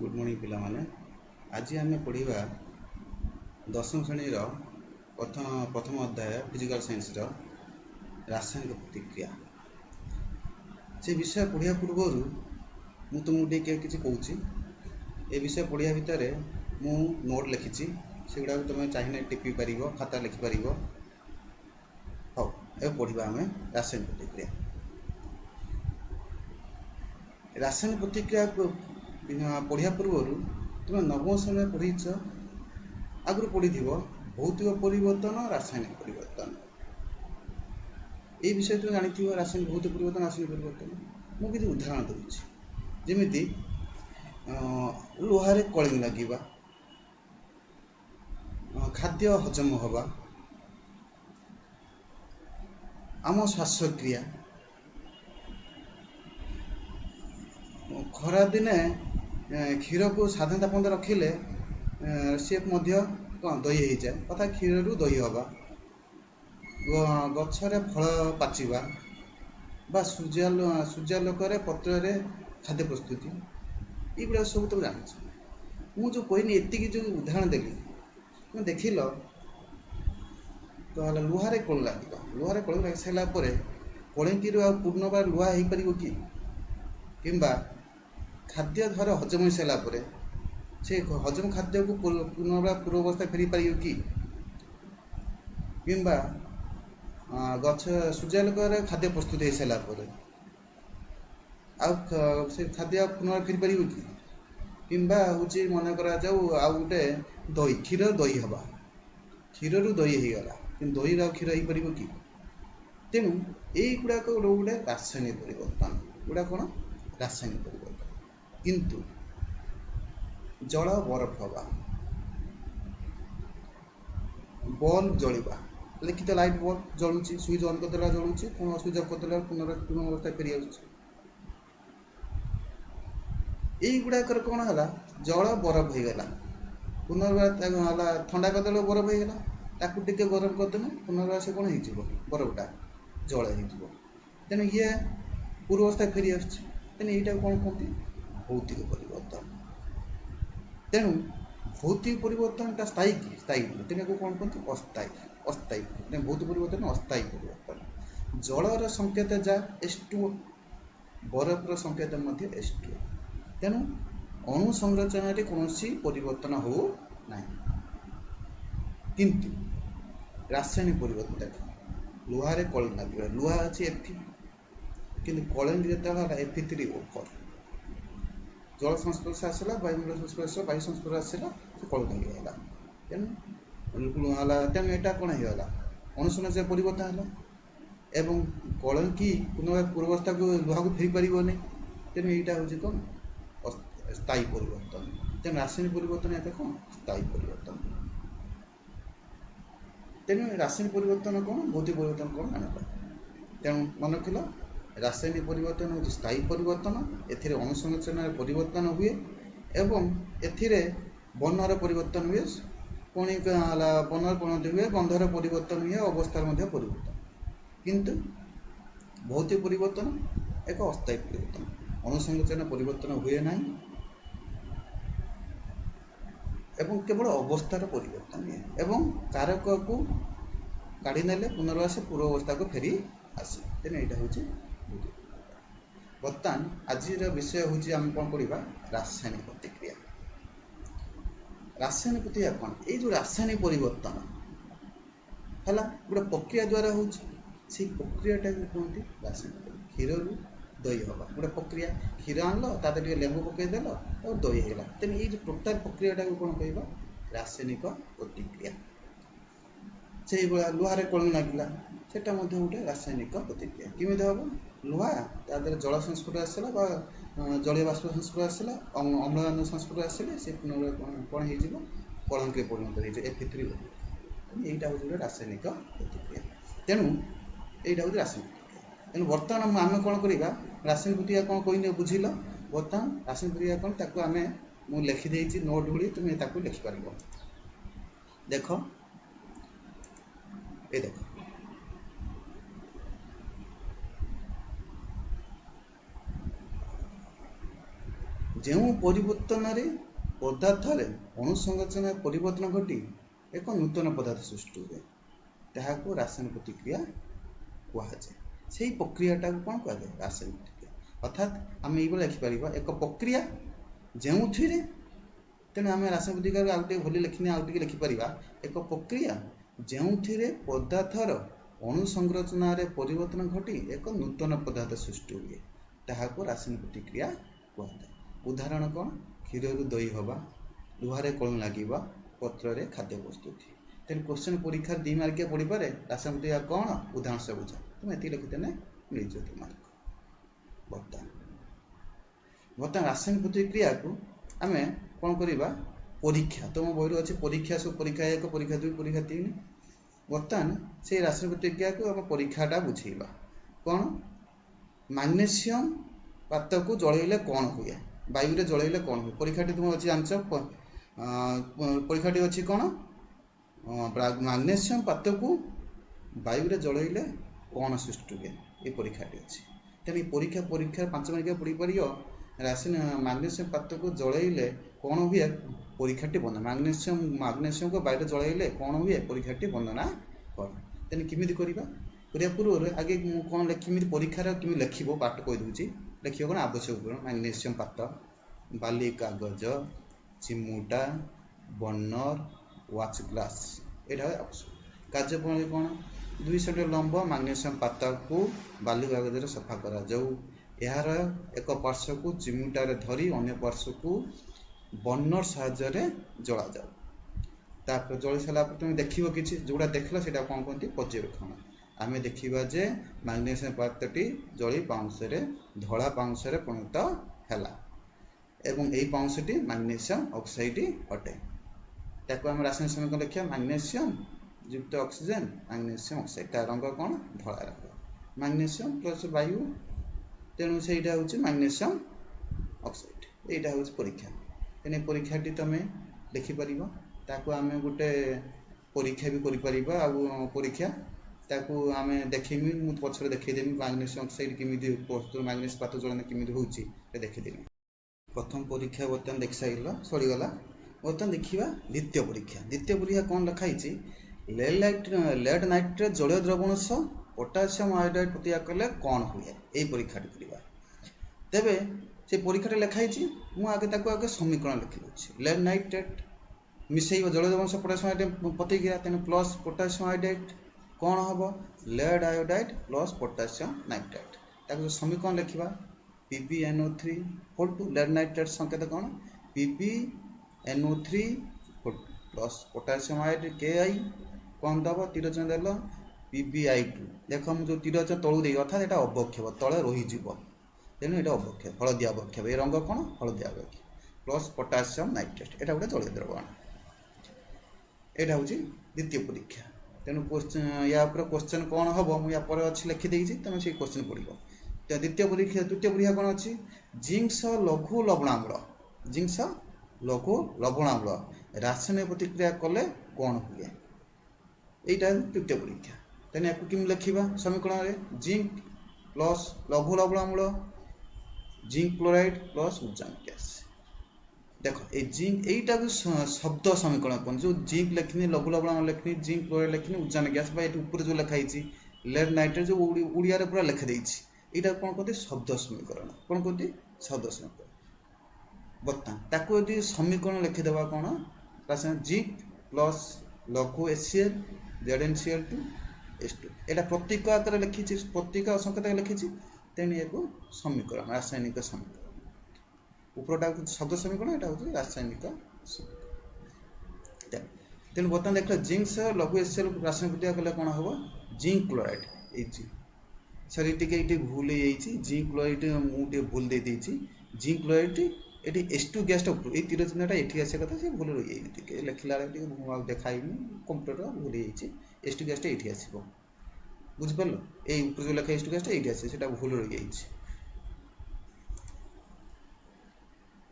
Good morning पिला माने। आज आम पढ़ा दशम श्रेणी प्रथम अध्याय फिजिकल साइंस रासायनिक प्रतिक्रिया। से विषय पढ़िया पूर्व मु तुमको किसी कहूँ ए विषय पढ़िया भितर मु नोट लिखी से गुड़ा तुम चाहिए टिपि पार खाता लिखिपार। हाँ ए पढ़ा आम रासायनिक प्रतिक्रिया। रासायनिक प्रतिक्रिया पढ़िया पूर्व तुम नवम श्रेणी पढ़ीच आगु पढ़ी भौतिक परिवर्तन रासायनिक परिवर्तन ये विषय तुम जानी रासायनिक भौतिक परिवर्तन रासायनिक परिवर्तन। मुझे किसी उदाहरण दूसरी जमी लुहारे कलिंग लगे खाद्य हजम हवा आम श्वासक्रिया खरा दिने क्षीर को साधारणता पर्यटन रखिले सी कौन दही हो जाए अर्थात क्षीर रु दही हवा गचर फल पाचिबा बा सूर्यालोक पत्र खाद्य प्रस्तुति युवा सब तो जानी। मुझे कहनी एति जो उदाहरण देली तुम देख तो लुहारे कल लगे लुहारे कल लग सारापर कलंकी पूर्ण बार लुहा हो पार कि खाद्य धर हजम हो सारापर से हजम खाद्य को पुनर्बार पूर्व अवस्था फेरी पार कि गछ सूर्यालोक खाद्य प्रस्तुत हो सारापर से खाद्य पुनर्बार फेरी पार कि हूँ मन करा जाऊ आउ गोटे दही क्षीर दही हवा क्षीर रु दही हो गला कि दही क्षीर हो पार कि तेणु युवा गोटे रासायनिक परिवर्तन गुड़ा कौन रासायनिक परिवर्तन। किंतु जल बरफ हवा बल्ब जलिबा लिखित लाइट बल्ब जलुची स्विच ऑन करदेला जलुची पुनः स्विच ऑफ करदेला पुनः अवस्था फेरी आगुड़ाकर कौन है जल बरफ हो गला पुनर्बार ठंडा करदे बरफ हो गला ताकू टिके गरम करदे पुनर्बार से कौन हो बरफटा जल हो तेणु ये पूर्व अवस्था फेरी आसने यहाँ कौन कहते भौतिक परिवर्तन। तेणु भौतिक परिवर्तन स्थायी कि स्थायी तेणु कौन कहते अस्थायी अस्थायी भौतिक परिवर्तन अस्थायी परिवर्तन। जलर संकेत जा H2O बरफर संकेत H2O तेणु अणु संरचना कौन परिवर्तन हो ना। किंतु रासायनिक परिवर्तन देख लुहारे कलिंग लगे लुहा अच्छी Fe कि कलिंग जो Fe3O4 जल संस्पर्श आसला वायुमंडल संस्पर्श वायु संस्पर्श आसला से कलिंग होगा तेणु यहाँ कौन होगा अणुसंरचना परिवर्तन है एवं कलंकी पुनर्बार पूर्वस्था को लुहा को फेरी पार तेणु यहाँ हूँ कौन स्थायी परिवर्तन। तेणु रासायनिक परिवर्तन यहाँ कौन स्थायी परिवर्तन। तेणु रासायनिक परिवर्तन कौन भौतिक परिवर्तन कौन जाना तेणु मन रखिल रासायनिक परिवर्तन हूँ स्थायी परिवर्तन एथिरे अणुसंरचना परिवर्तन हुए एवं एथिरे वर्णर परिवर्तन हुए पुणी वर्णर परिणति हुए गंधर परिवर्तन हुए अवस्थार परिवर्तन। किंतु भौतिक परिवर्तन एक अस्थायी परिवर्तन अणुसंरचना परिवर्तन हुए ना एवं केवल अवस्थार परिवर्तन हुए एवं कारक को काढ़ी नेले पुनर्बार से पूर्व अवस्था को फेरी आसे तेणु यहाँ हूँ बर्तमान आज विषय हूँ आम कौन पढ़ा रासायनिक प्रतिक्रिया। रासायनिक प्रतिक्रिया कौन ये जो रासायनिक परिवर्तन है गोटे प्रक्रिया द्वारा हो प्रक्रियाटा कहते रासायनिक क्षीर रु दही हवा गोटे प्रक्रिया क्षीर आनल तादे लेंबू पकईदेल और दही होगा तेणु ये टोटाल प्रक्रियाटा कौन कह रासायनिक प्रतिक्रिया। से लुहारे कलिंग लगे सेटा गोटे रासायनिक प्रतिक्रिया किमित हम लुहा तादे जल संस्पर्श आसला जलीय बाष्प संस्पर्श आसला अम्लजान संस्पर्श आसिले से कौन हो कलंक परिणत हो Fe3O यहाँ हूँ गोटे रासायनिक प्रतिक्रिया। तेणु यहाँ हूँ रासायनिक प्रतिक्रिया। तेणु बर्तमान आम कौन करवा रासायनिक प्रतिक्रिया कौन कही बुझिल बर्तमान रासायनिक प्रतिक्रिया कौन ताकू आम मु लिखिदे नोट भली तुम्हें लिखिपार देख ये देख ଯେଉଁ ପରିବର୍ତ୍ତନରେ ପଦାର୍ଥରେ ଅଣୁସଂରଚନା ପରିବର୍ତ୍ତନ ଘଟି ଏକ ନୂତନ ପଦାର୍ଥ ସୃଷ୍ଟି ହୁଏ ତାହାକୁ ରାସାୟନିକ ପ୍ରତିକ୍ରିୟା କୁହାଯାଏ। ସେହି ପ୍ରକ୍ରିୟାଟାକୁ କ'ଣ କୁହାଯାଏ? ରାସାୟନିକ ପ୍ରତିକ୍ରିୟା। ଅର୍ଥାତ୍ ଆମେ ଏଇଭଳି ଲେଖିପାରିବା ଏକ ପ୍ରକ୍ରିୟା ଯେଉଁଥିରେ, ତେଣୁ ଆମେ ରାସାୟନିକ ପ୍ରତିକ୍ରିୟାକୁ ଆଉ ଟିକେ ଭଲି ଲେଖିନେ ଆଉ ଟିକେ ଲେଖିପାରିବା ଏକ ପ୍ରକ୍ରିୟା ଯେଉଁଥିରେ ପଦାର୍ଥର ଅଣୁସଂରଚନାରେ ପରିବର୍ତ୍ତନ ଘଟି ଏକ ନୂତନ ପଦାର୍ଥ ସୃଷ୍ଟି ହୁଏ ତାହାକୁ ରାସାୟନିକ ପ୍ରତିକ୍ରିୟା କୁହାଯାଏ। ଉଦାହରଣ କ'ଣ? କ୍ଷୀରରୁ ଦହି ହେବା, ଲୁହାରେ କଳୁ ଲାଗିବା, ପତ୍ରରେ ଖାଦ୍ୟ ପ୍ରସ୍ତୁତି। ତେଣୁ କ୍ୱେଶ୍ଚନ୍ ପରୀକ୍ଷାରେ 2 ମାର୍କିଆ ପଡ଼ିପାରେ ରାସାୟନିକ ପ୍ରତିକ୍ରିୟା କ'ଣ, ଉଦାହରଣ ସବୁ ବୁଝ। ତୁମେ ଏତିକି ଲେଖିଦେଲେ ମିଳିଯିବ 2 ମାର୍କ। ବର୍ତ୍ତମାନ ରାସାୟନିକ ପ୍ରତିକ୍ରିୟାକୁ ଆମେ କ'ଣ କରିବା? ପରୀକ୍ଷା, ତୁମ ବହିରୁ ଅଛି ପରୀକ୍ଷା, ସବୁ ପରୀକ୍ଷା 1, ପରୀକ୍ଷା 2, ପରୀକ୍ଷା 3। ବର୍ତ୍ତମାନ ସେଇ ରାସାୟନିକ ପ୍ରତିକ୍ରିୟାକୁ ଆମେ ପରୀକ୍ଷାଟା ବୁଝେଇବା। କ'ଣ? ମାଗ୍ନେସିୟମ ପାତକୁ ଜଳେଇଲେ କ'ଣ ହୁଏ? ବାୟୁରେ ଜଳେଇଲେ କ'ଣ ହୁଏ? ପରୀକ୍ଷାଟି ତୁମ ଅଛି ଜାଣିଛ, ପରୀକ୍ଷାଟି ଅଛି କ'ଣ? ମାଗ୍ନେସିୟମ ପାତକୁ ବାୟୁରେ ଜଳେଇଲେ କ'ଣ ସୃଷ୍ଟି ହୁଏ? ଏ ପରୀକ୍ଷାଟି ଅଛି। ତେଣୁ ଏ ପରୀକ୍ଷା 5 ମାର୍କିଆ ପଡ଼ିପାରିବ। ମାଗ୍ନେସିୟମ ପାତକୁ ଜଳେଇଲେ କ'ଣ ହୁଏ? ପରୀକ୍ଷାଟି ବର୍ଣ୍ଣନା। ମାଗ୍ନେସିୟମକୁ ବାୟୁରେ ଜଳେଇଲେ କ'ଣ ହୁଏ? ପରୀକ୍ଷାଟି ବର୍ଣ୍ଣନା କର। ତେଣୁ କେମିତି କରିବା? କରିବା ପୂର୍ବରୁ ଆଗେ ମୁଁ କ'ଣ କେମିତି ପରୀକ୍ଷାର କେମିତି ଲେଖିବ ପାଠ କହିଦେଉଛି। ଲେଖିବ କ'ଣ? ଆବଶ୍ୟକ କ'ଣ? ମାଗ୍ନେସିୟମ ପାତ, ବାଲି କାଗଜ, ଚିମୁଟା, ବର୍ଣ୍ଣର, ୱାଚ୍ ଗ୍ଲାସ୍। ଏଇଟା ଆବଶ୍ୟକ। କାର୍ଯ୍ୟ ପ୍ରଣାଳୀ କ'ଣ? 2 ସେଣ୍ଟିମିଟର ଲମ୍ବ ମାଗ୍ନେସିୟମ ପାତକୁ ବାଲି କାଗଜରେ ସଫା କରାଯାଉ। ଏହାର ଏକ ପାର୍ଶ୍ୱକୁ ଚିମୁଟାରେ ଧରି ଅନ୍ୟ ପାର୍ଶ୍ୱକୁ ବର୍ଣ୍ଣର ସାହାଯ୍ୟରେ ଜଳାଯାଉ। ତାପରେ ଜଳି ସାରିଲା ପରେ ତୁମେ ଦେଖିବ କିଛି, ଯେଉଁଟା ଦେଖିଲ ସେଇଟା କ'ଣ କୁହନ୍ତି? ପର୍ଯ୍ୟବେକ୍ଷଣ। ଆମେ ଦେଖିବା ଯେ ମାଗ୍ନେସିୟମ ପାତଟି ଜଳି ଧଳା ପାଉଁଶରେ ପରିଣତ ହେଲା ଏବଂ ଏହି ପାଉଁଶଟି ମାଗ୍ନେସିୟମ ଅକ୍ସାଇଡ୍ ଅଟେ। ତାକୁ ଆମେ ରାସାୟନିକ ସମୀକରଣ ଲେଖିବା। ମାଗ୍ନେସିୟମ ଯୁକ୍ତ ଅକ୍ସିଜେନ, ମାଗ୍ନେସିୟମ ଅକ୍ସାଇଡ୍। ତା ରଙ୍ଗ କ'ଣ? ଧଳା ରଙ୍ଗ। ମାଗ୍ନେସିୟମ ପ୍ଲସ୍ ବାୟୁ, ତେଣୁ ସେଇଟା ହେଉଛି ମାଗ୍ନେସିୟମ ଅକ୍ସାଇଡ୍। এইটা ହେଉଛି ପରୀକ୍ଷା। ତେଣୁ ପରୀକ୍ଷାଟି ତୁମେ ଲେଖିପାରିବ। ତାକୁ ଆମେ ଗୋଟେ ପରୀକ୍ଷା ବି କରିପାରିବା। ଆଉ ପରୀକ୍ଷା ତାକୁ ଆମେ ଦେଖେଇବି, ମୁଁ ପଛରେ ଦେଖେଇଦେବି ମାଗ୍ନେସିୟମ ଅକ୍ସାଇଡ୍ କେମିତି ମାଗ୍ନେସିୟମ ପାତ ଜଳନ କେମିତି ହେଉଛି ଦେଖେଇଦେବି। ପ୍ରଥମ ପରୀକ୍ଷା ବର୍ତ୍ତମାନ ଦେଖିସାରିଲ, ସରିଗଲା। ବର୍ତ୍ତମାନ ଦେଖିବା ଦ୍ୱିତୀୟ ପରୀକ୍ଷା। ଦ୍ୱିତୀୟ ପରୀକ୍ଷା କ'ଣ ଲେଖା ହେଇଛି? ଲେଡ୍ ନାଇଟ୍ରେଟ୍ ଜଳୀୟ ଦ୍ରବଣ ସହ ପୋଟାସିୟମ ଆୟୋଡାଇଡ୍ ପ୍ରତିକ୍ରିୟା କଲେ କ'ଣ ହୁଏ? এই ପରୀକ୍ଷାଟି କରିବା। ତେବେ ସେ ପରୀକ୍ଷାଟି ଲେଖା ହେଇଛି, ମୁଁ ତାକୁ ସମୀକରଣ ଲେଖି ଦେଉଛି। ଲେଡ୍ ନାଇଟ୍ରେଟ୍ ମିଶେଇବ ଜଳୀୟ ଦ୍ରବଣ ସହ ପୋଟାସିୟମ ଆୟୋଡାଇଡ୍ ପ୍ରତିକ୍ରିୟା, ତେଣୁ ପ୍ଲସ୍ ପୋଟାସିୟମ ଆୟୋଡାଇଡ୍ କ'ଣ ହେବ? Lead iodide plus potassium nitrate. ତାକୁ ସମୀକରଣ ଲେଖିବା। PbNO3 ଲେଡ୍ ନାଇଟ୍ରେଟ୍ ସଂକେତ କ'ଣ? PbNO3 plus potassium iodide Ki କ'ଣ ଦେବ? ତୀର ଚିହ୍ନ ଦେଲ PbI2। ଦେଖ ମୁଁ ଯେଉଁ ତୀର ଚିହ୍ନ ତଳୁ ଦେଇ, ଅର୍ଥାତ୍ ଏଇଟା ଅବକ୍ଷେପ, ତଳେ ରହିଯିବ, ତେଣୁ ଏଇଟା ଅବକ୍ଷେପ, ହଳଦିଆ ଅବକ୍ଷେପ। ଏ ରଙ୍ଗ କ'ଣ? ହଳଦିଆ ଅବକ୍ଷେପ। ପ୍ଲସ୍ ପୋଟାସିୟମ ନାଇଟ୍ରେଟ୍, ଏଇଟା ଗୋଟେ ଜଳୀୟ ଦ୍ରବଣ। ଏଇଟା ହେଉଛି ଦ୍ୱିତୀୟ ପରୀକ୍ଷା। ତେଣୁ ୟା ଉପରେ କ୍ୱେଶ୍ଚନ୍ କ'ଣ ହେବ ମୁଁ ୟା ପରେ ଅଛି ଲେଖିଦେଇଛି, ତେଣୁ ସେଇ କ୍ୱେଶ୍ଚନ୍ ପଡ଼ିବ। ତୃତୀୟ ପରୀକ୍ଷା କ'ଣ ଅଛି? ଜିଙ୍କ୍ ସହ ଲଘୁ ଲବଣାମ୍ଳ, ଜିଙ୍କ୍ ସହ ଲଘୁ ଲବଣାମ୍ଳ ରାସାୟନିକ ପ୍ରତିକ୍ରିୟା କଲେ କ'ଣ ହୁଏ? এইটা তৃতীয় পরীক্ষা। তাহলে একটু কেমন লেখিবা সমীকরণে? জিঙ্ক প্লস লঘু লবণাম্ল, জিঙ্ক ক্লোরাইড প্লস উজ্জানিক গ্যাস। দেখো এই জিঙ্ক এইটা শব্দ সমীকরণ কোন যে জিঙ্ক লেখিনি, লঘু লবণাম্ল লেখিনি, জিঙ্ক ক্লোরাইড লেখিনি, উজ্জানিক গ্যাস বা এটি উপরে যে লেখা হয়েছে লেড নাইট্রেট যে ওড়িয়ারে পুরা লেখা দিয়েছি, এইটা কোন করতে? শব্দ সমীকরণ। কোন করতে? শব্দ সমীকরণ। বর্তমান তাকে যদি সমীকরণ লিখিদেবা কোন? রাসায়নিক জিঙ্ক প্লস লঘু HCl ZnCl2 H2। এটা প্রতীক আকারে লিখিছি, প্রতীক সংকেত লিখিছি, তেমনি একু সমীকরণ, রাসায়নিক সমীকরণ। উপরটা শব্দ সমীকরণ, এটা হচ্ছে রাসায়নিক সমীকরণ। তেমনি বর্তমান দেখলে জিঙ্ক সহ লঘু HCl রাসায়নিক প্রতিক্রিয়া কলে কোন হব? Zinc chloride. এই সরি টিকে এটি ভুল হয়ে যাইছি, জিঙ্ক ক্লোরাইড মু টিকে ভুল দিয়ে দিয়েছি। জিঙ্ক ক্লোরাইড এটি H2 গ্যাসটা উপর, এই তীর চিহ্নটা এটি আসা কথা, সে ভুল রয়ে যাই, টিকে লেখিলা টিকে দেখাইনি, কম্পুটর ভুল হয়ে যাইছি। H2 গ্যাসটা এইটি আসব, বুঝিপারল? এই উপরে যে লেখা H2 গ্যাসটা এইটি আসে, সেটা ভুল রয়ে যাইছি।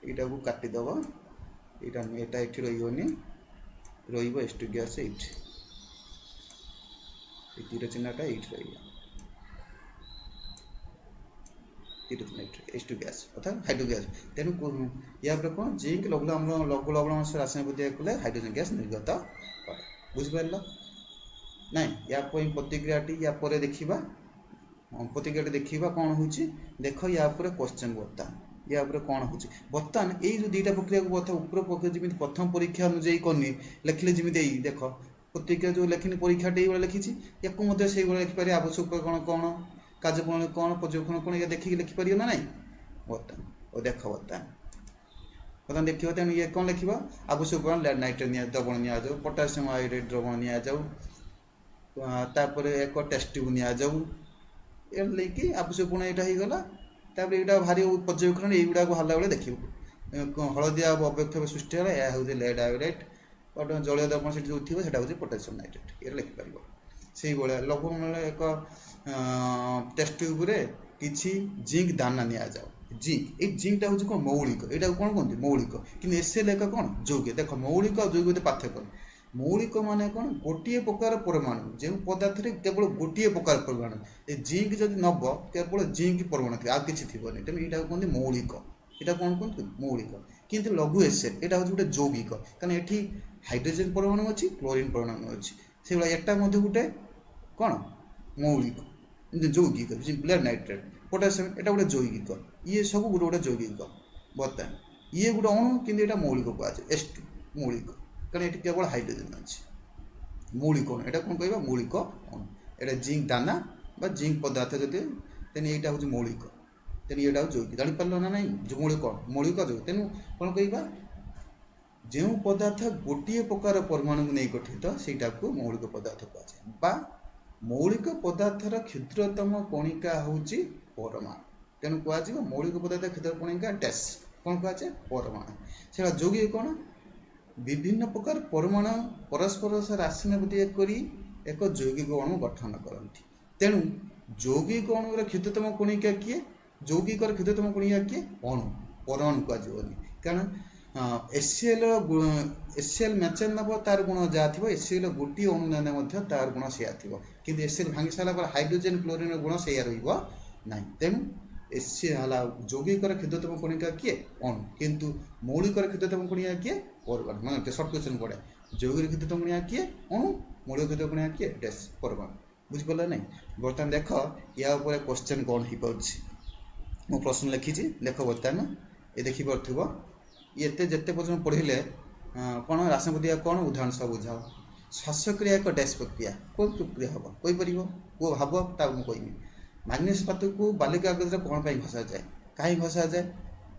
এইটাকে কাটি দেব, এটা এটি রইবনি, রইব H2 গ্যাস এইটি, এই তীর চিহ্নটা এইটি রইব। Hydrogen nitrate H2 গ্যাস অর্থাৎ হাইড্রো গ্যাস তেণু ইয়া উপরে কোন জিঙ্ক লঘু লবণ রাসায়নিক প্রতিক্রিয়া কলে হাইড্রোজেন গ্যাস নির্গত করে বুঝিপারল নাই या प्रतिक्रियाटी या पर देखिबा प्रतिक्रियाटी देखिबा कौन होची देख या पर क्वेश्चन बर्तमान या पर कौन होची बर्तमान ए जो दुईटा प्रक्रिया को बता ऊपर प्रक्रिया जिमिति प्रथम परीक्षा अनुଯାয়ী करनी लिखले जिमिति एई देख प्रतिक्रिया जो लेखिनी परीक्षा टे वाला लिखिची याकु मध्ये सेई वाला लिखि पारि आवश्यक कोन कोन कार्यप्रणाली कोन पर्यवेक्षण कोन या देखि लिखि पारियो ना नहीं बर्तमान ओ देख बर्तमान देखियो तेन ये कोन लिखिबा आवश्यक कोन लेड नाइट्रेट निया द्रवण निया जाऊ पोटेशियम आयोडाइड द्रवण निया जाऊ तापर एक टेस्ट ट्यूब निया जाऊ ए लेकी आवश्यक कोन एटा ही गला तापर एटा भारी पर्यवेक्षण एगुडा को हल्ला बेले देखियो हळदिया अव्यक्त सृष्टि होला या होजे लेड आयोडाइड और जलीय द्रवण से जो थी सेटा होजे पोटेशियम नाइट्रेट ये लिखि पारिबो सेही बोले लवण एक टेस्ट ट्यूब रे किछि जिंक दाना निया जाओ जिंक ए जिंक टा होजे कोन मौलिक एटा कोन कोनती मौलिक कि एसएल एक कोन यौगिक देखो मौलिक और यौगिक पार्थक्य मौलिक माने कोन गोटिए प्रकार परमाणु जे पदार्थ रे केवल गोटिए प्रकार परमाणु ए जिंक जदि नब केवल जिंक परमाणु थि आ किछि थिबो नै तेम एटा कोन मौलिक एटा कोन कोन मौलिक किंतु लघु एसएल एटा होजे गोटे यौगिक कारण एठी हाइड्रोजन परमाणु अछि क्लोरीन परमाणु अछि सेबला एटा मध्ये गोटे कोन मौलिक यौगिक लेड नाइट्रेट पोटेशियम एटा गोटे यौगिक ये सब गोटे गोटे यौगिक बता ये गोटे अणु किंतु एटा मौलिक को अछि H2 मौलिक कारण एटी केवल हाइड्रोजन अछि मौलिक अणु एटा कोन कहबा मौलिक अणु एटा जिंक दाना बा जिंक पदार्थ जदि तेन एटा होछि मौलिक तेन एटा हो यौगिक जानि परलो ना नहीं जो मौलिक यौगिक तेन कोन कहबा जो पदार्थ गोटिए प्रकार परमाणु नहीं गठित सेटा को मौलिक पदार्थ कहै बा मौलिक पदार्थर क्षुद्रतम कणिका होची परमाणु तेणु कह मौलिक पदार्थ क्षुद्र कणिका डैश कौन कहे परमाणु से यौगिक कौन विभिन्न प्रकार परमाणु परस्पर से रासायनिक प्रतिक्रिया करी एक यौगिक अणु गठन करती तेणु यौगिक अणुर क्षुद्रतम कणिका किए यौगिक क्षुद्रतम कणिका किए अणु परमाणु कह कारण एसीएल मैचन नब तार गुण जहाँ थी एसीएल गोटे अणु ने तार गुण से कि एसीएल भांगी सारा पर हाइड्रोजन क्लोरीन गुण से रहा तेणु एसीएल यौगिक क्षुद्रतम कणिका किए अणु किंतु मौलिक क्षुद्रतम कणिका किए परमाणु माने शॉर्ट क्वेश्चन पड़े यौगिक क्षुद्रतम कणिका किए अणु मौलिक क्षुद्रतम कणिका किए डैश परमाणु बुझिपाल नहीं बर्तमान देख या क्वेश्चन कौन हो पाउछि मो प्रश्न लिखी देख बर्तमान ये देखि पार्थिबो ये जिते पर्यटन पढ़े कौन रासायनिक प्रतिक्रिया कौन उदाहरण सब बुझाओ श्वासक्रिया एक डैश प्रक्रिया कौ प्रक्रिया हम कहीपर कौ भाव ता मुझे कहमी मैग्नेस पात को बालिका कागज कौन पर घसा जाए कहीं घसा जाए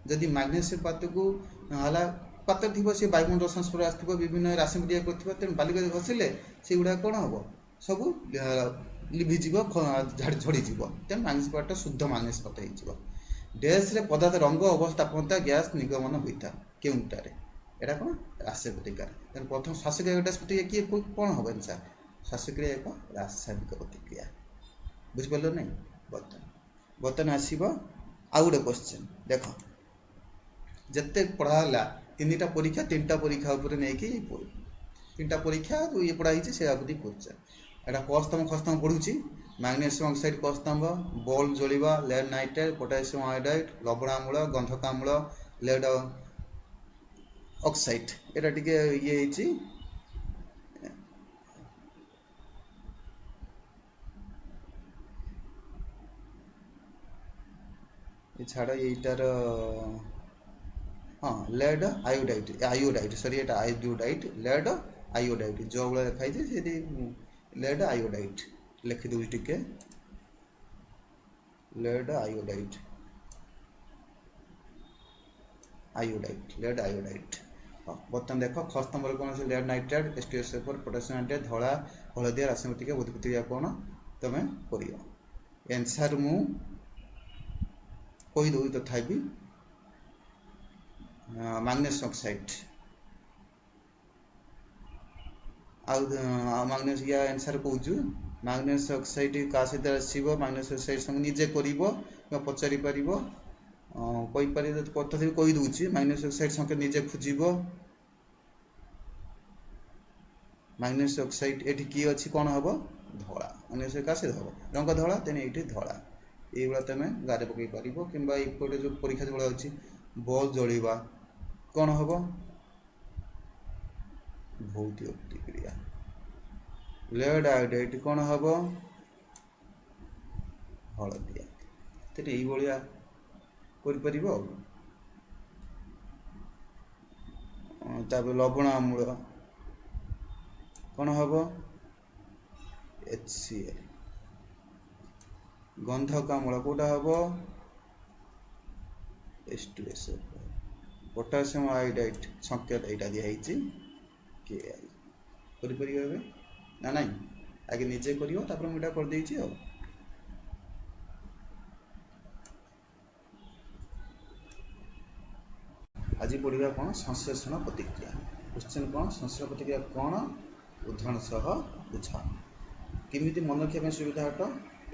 जदि मैग्नेस पात को है पात्र थी सी वायुमंडल संस्पर्श आसो विभिन्न रासायनिक प्रतिक्रिया कर तेणु बालिका घसिले से गुड़ा कौन हम सब लिभिज झड़ीज तेणु मैग्नेस पात शुद्ध मैग्नेस पात हो डैश रे पदार्थ रंग अवस्थापनता गैस निगमन होता केउटारे एटा कौन रासायनिक प्रतिक्रिया तेणु प्रथम श्वासक्रिया डैश प्रतिक्रिया किए कौन हम आंसर श्वासक्रिया एक रासायनिक प्रतिक्रिया बुझिपार नहीं बर्तमान आसो आउ गोटे क्वेश्चन देख जिते पढ़ाला तीनटा परीक्षा तीनटा परीक्षा नहीं तीनटा परीक्षा जो ये पढ़ाई से क्वेश्चन एटा कस्तम खस्तम पढ़ुची मैग्नेशियम ऑक्साइड कस्तंभ बल्ब जलिबा लेड नाइट्रेट पोटेशियम आयोडाइड लवणाम्ल गंधकाम्ल लेड ऑक्साइड एटा टिके ये हिची छाड़ यार हाँ लेड आयोडाइड सॉरी एटा आयोडाइड लेड आयोडाइड जो भाई लिखाई से लेड आयोडाइड लिखि दूँ टिके लेड आयोडाइड लेड आयोडाइड हाँ बर्तमान देख खस्तंभ कौन से lead nitrate H2SO4 potassium nitrate धला हलदिया रासायनिक प्रतिक्रिया बुद्ध प्रतिक्रिया कौन तुम कर आंसर मु कहीदे तथा मैग्नेशियम ऑक्साइड मैग्नेस या आंसर कहूँ मैग्नेशियम ऑक्साइड क्या सहित आसो मैग्नेशियम ऑक्साइड संग निजे कर पचारि पार कहीपर तथा कहीदे मैग्नेशियम ऑक्साइड संगे निजे खोज मैग्नेशियम ऑक्साइड ये किए अच्छी कौन हम धला मैग्नेशियम क्या हम रंग धला तेने ये धला এইগুলা তুমি গাରେ ପକେଇ ପାରିବ କିମ୍ବା ଏପଟେ ଯେଉଁ ପରୀକ୍ଷା ଯେଉଁଭଳିଆ ଅଛି ବଲ୍ ଜଳିବା କ'ଣ ହେବ ଭୌତିକ ପ୍ରତିକ୍ରିୟା। ଲେଡ୍ ଆୟୋଡାଇଡ୍ କ'ଣ ହେବ ହଳଦିଆ। ତେଣୁ ଏଇଭଳିଆ କରିପାରିବ ଆଉ। ତାପରେ ଲବଣ ଅମ୍ଳ କ'ଣ ହେବ HCl। ଗନ୍ଧକ ଅମ୍ଳ କୋଉଟା ହେବ H2SO4। ପୋଟାସିୟମ ଆୟୋଡାଇଡ୍ ସଂକେତ ଏଇଟା ଦିଆହେଇଛି KI। କରିପାରିବ ଏବେ ନା ନାଇଁ ଆଗେ ନିଜେ କରିବ ତାପରେ ମୁଁ ଏଇଟା କରିଦେଇଛି ଆଉ। ଆଜି ପଢ଼ିବା କ'ଣ ସଂଶ୍ଳେଷଣ ପ୍ରତିକ୍ରିୟା। କ୍ୱେଶ୍ଚନ୍ କ'ଣ ସଂଶ୍ଳେଷଣ ପ୍ରତିକ୍ରିୟା କ'ଣ ଉଦାହରଣ ସହ ବୁଝ। କେମିତି ମନେ ରଖିବା ପାଇଁ ସୁବିଧା ଅଟ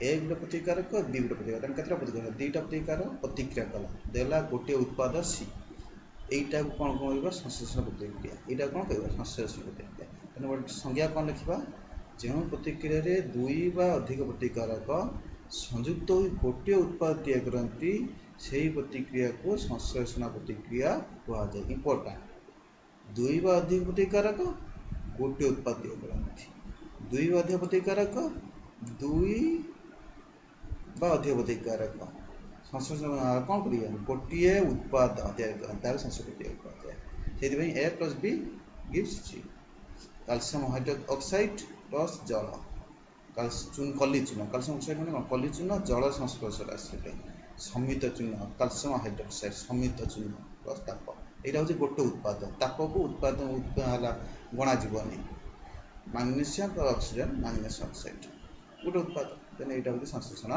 ଏ ଗୋଟେ ପ୍ରତିକାରକ ବି ଗୋଟେ ପ୍ରତିକାର ତେଣୁ କେତେଟା ପ୍ରତିକାର ଦୁଇଟା ପ୍ରତିକାର ପ୍ରତିକ୍ରିୟା କଲା ଦେଲା ଗୋଟିଏ ଉତ୍ପାଦ ସି এইটাକୁ କ'ଣ କହିବା ସଂଶ୍ଳେଷଣ ପ୍ରତିକ୍ରିୟା। ଏଇଟା କ'ଣ କହିବା ସଂଶ୍ଳେଷଣ ପ୍ରତିକ୍ରିୟା। ତେଣୁ ଗୋଟେ ସଂଜ୍ଞା କ'ଣ ଲେଖିବା ଯେଉଁ ପ୍ରତିକ୍ରିୟାରେ ଦୁଇ ବା ଅଧିକ ପ୍ରତିକାରକ ସଂଯୁକ୍ତ ହୋଇ ଗୋଟିଏ ଉତ୍ପାଦ ତିଆରି କରନ୍ତି ସେହି ପ୍ରତିକ୍ରିୟାକୁ ସଂଶ୍ଳେଷଣ ପ୍ରତିକ୍ରିୟା କୁହାଯାଏ। ଇମ୍ପୋର୍ଟାଣ୍ଟ ଦୁଇ ବା ଅଧିକ ପ୍ରତିକାରକ ଗୋଟିଏ ଉତ୍ପାଦ ତିଆରି କରନ୍ତି। ଦୁଇ ବା ଅଧିକ ପ୍ରତିକାରକ ଦୁଇ ବା ଅଧିକ ପ୍ରତିକାରକ ସଂଶ୍ଳେଷଣ କ'ଣ କରିବା ଗୋଟିଏ ଉତ୍ପାଦ ତିଆରି କରନ୍ତି ତାର ସଂଶ୍ଳେଷଣ ପ୍ରତିକ୍ରିୟା କୁହାଯାଏ। ସେଥିପାଇଁ A + B gives C। Calcium hydroxide plus ଜଳ କଲି ଚୂନ କ୍ୟାଲସିୟମ ଅକ୍ସାଇଡ୍ ମାନେ କ'ଣ କଲି ଚୂନ ଜଳ ସଂସ୍ପର୍ଶରେ ଆସିଲେ ସମିତ ଚୂନ କ୍ୟାଲସିୟମ ହାଇଡ୍ରୋକ୍ସାଇଡ୍ ସମିତ ଚୂନ ପ୍ଲସ୍ ତାପ ଏଇଟା ହେଉଛି ଗୋଟେ ଉତ୍ପାଦ। ତାପକୁ ଉତ୍ପାଦ ହେଲା ଗଣାଯିବନି magnesium plus oxygen magnesium oxide ଗୋଟେ ଉତ୍ପାଦ। ତେଣୁ ଏଇଟା ହେଉଛି ସଂଶ୍ଳେଷଣ।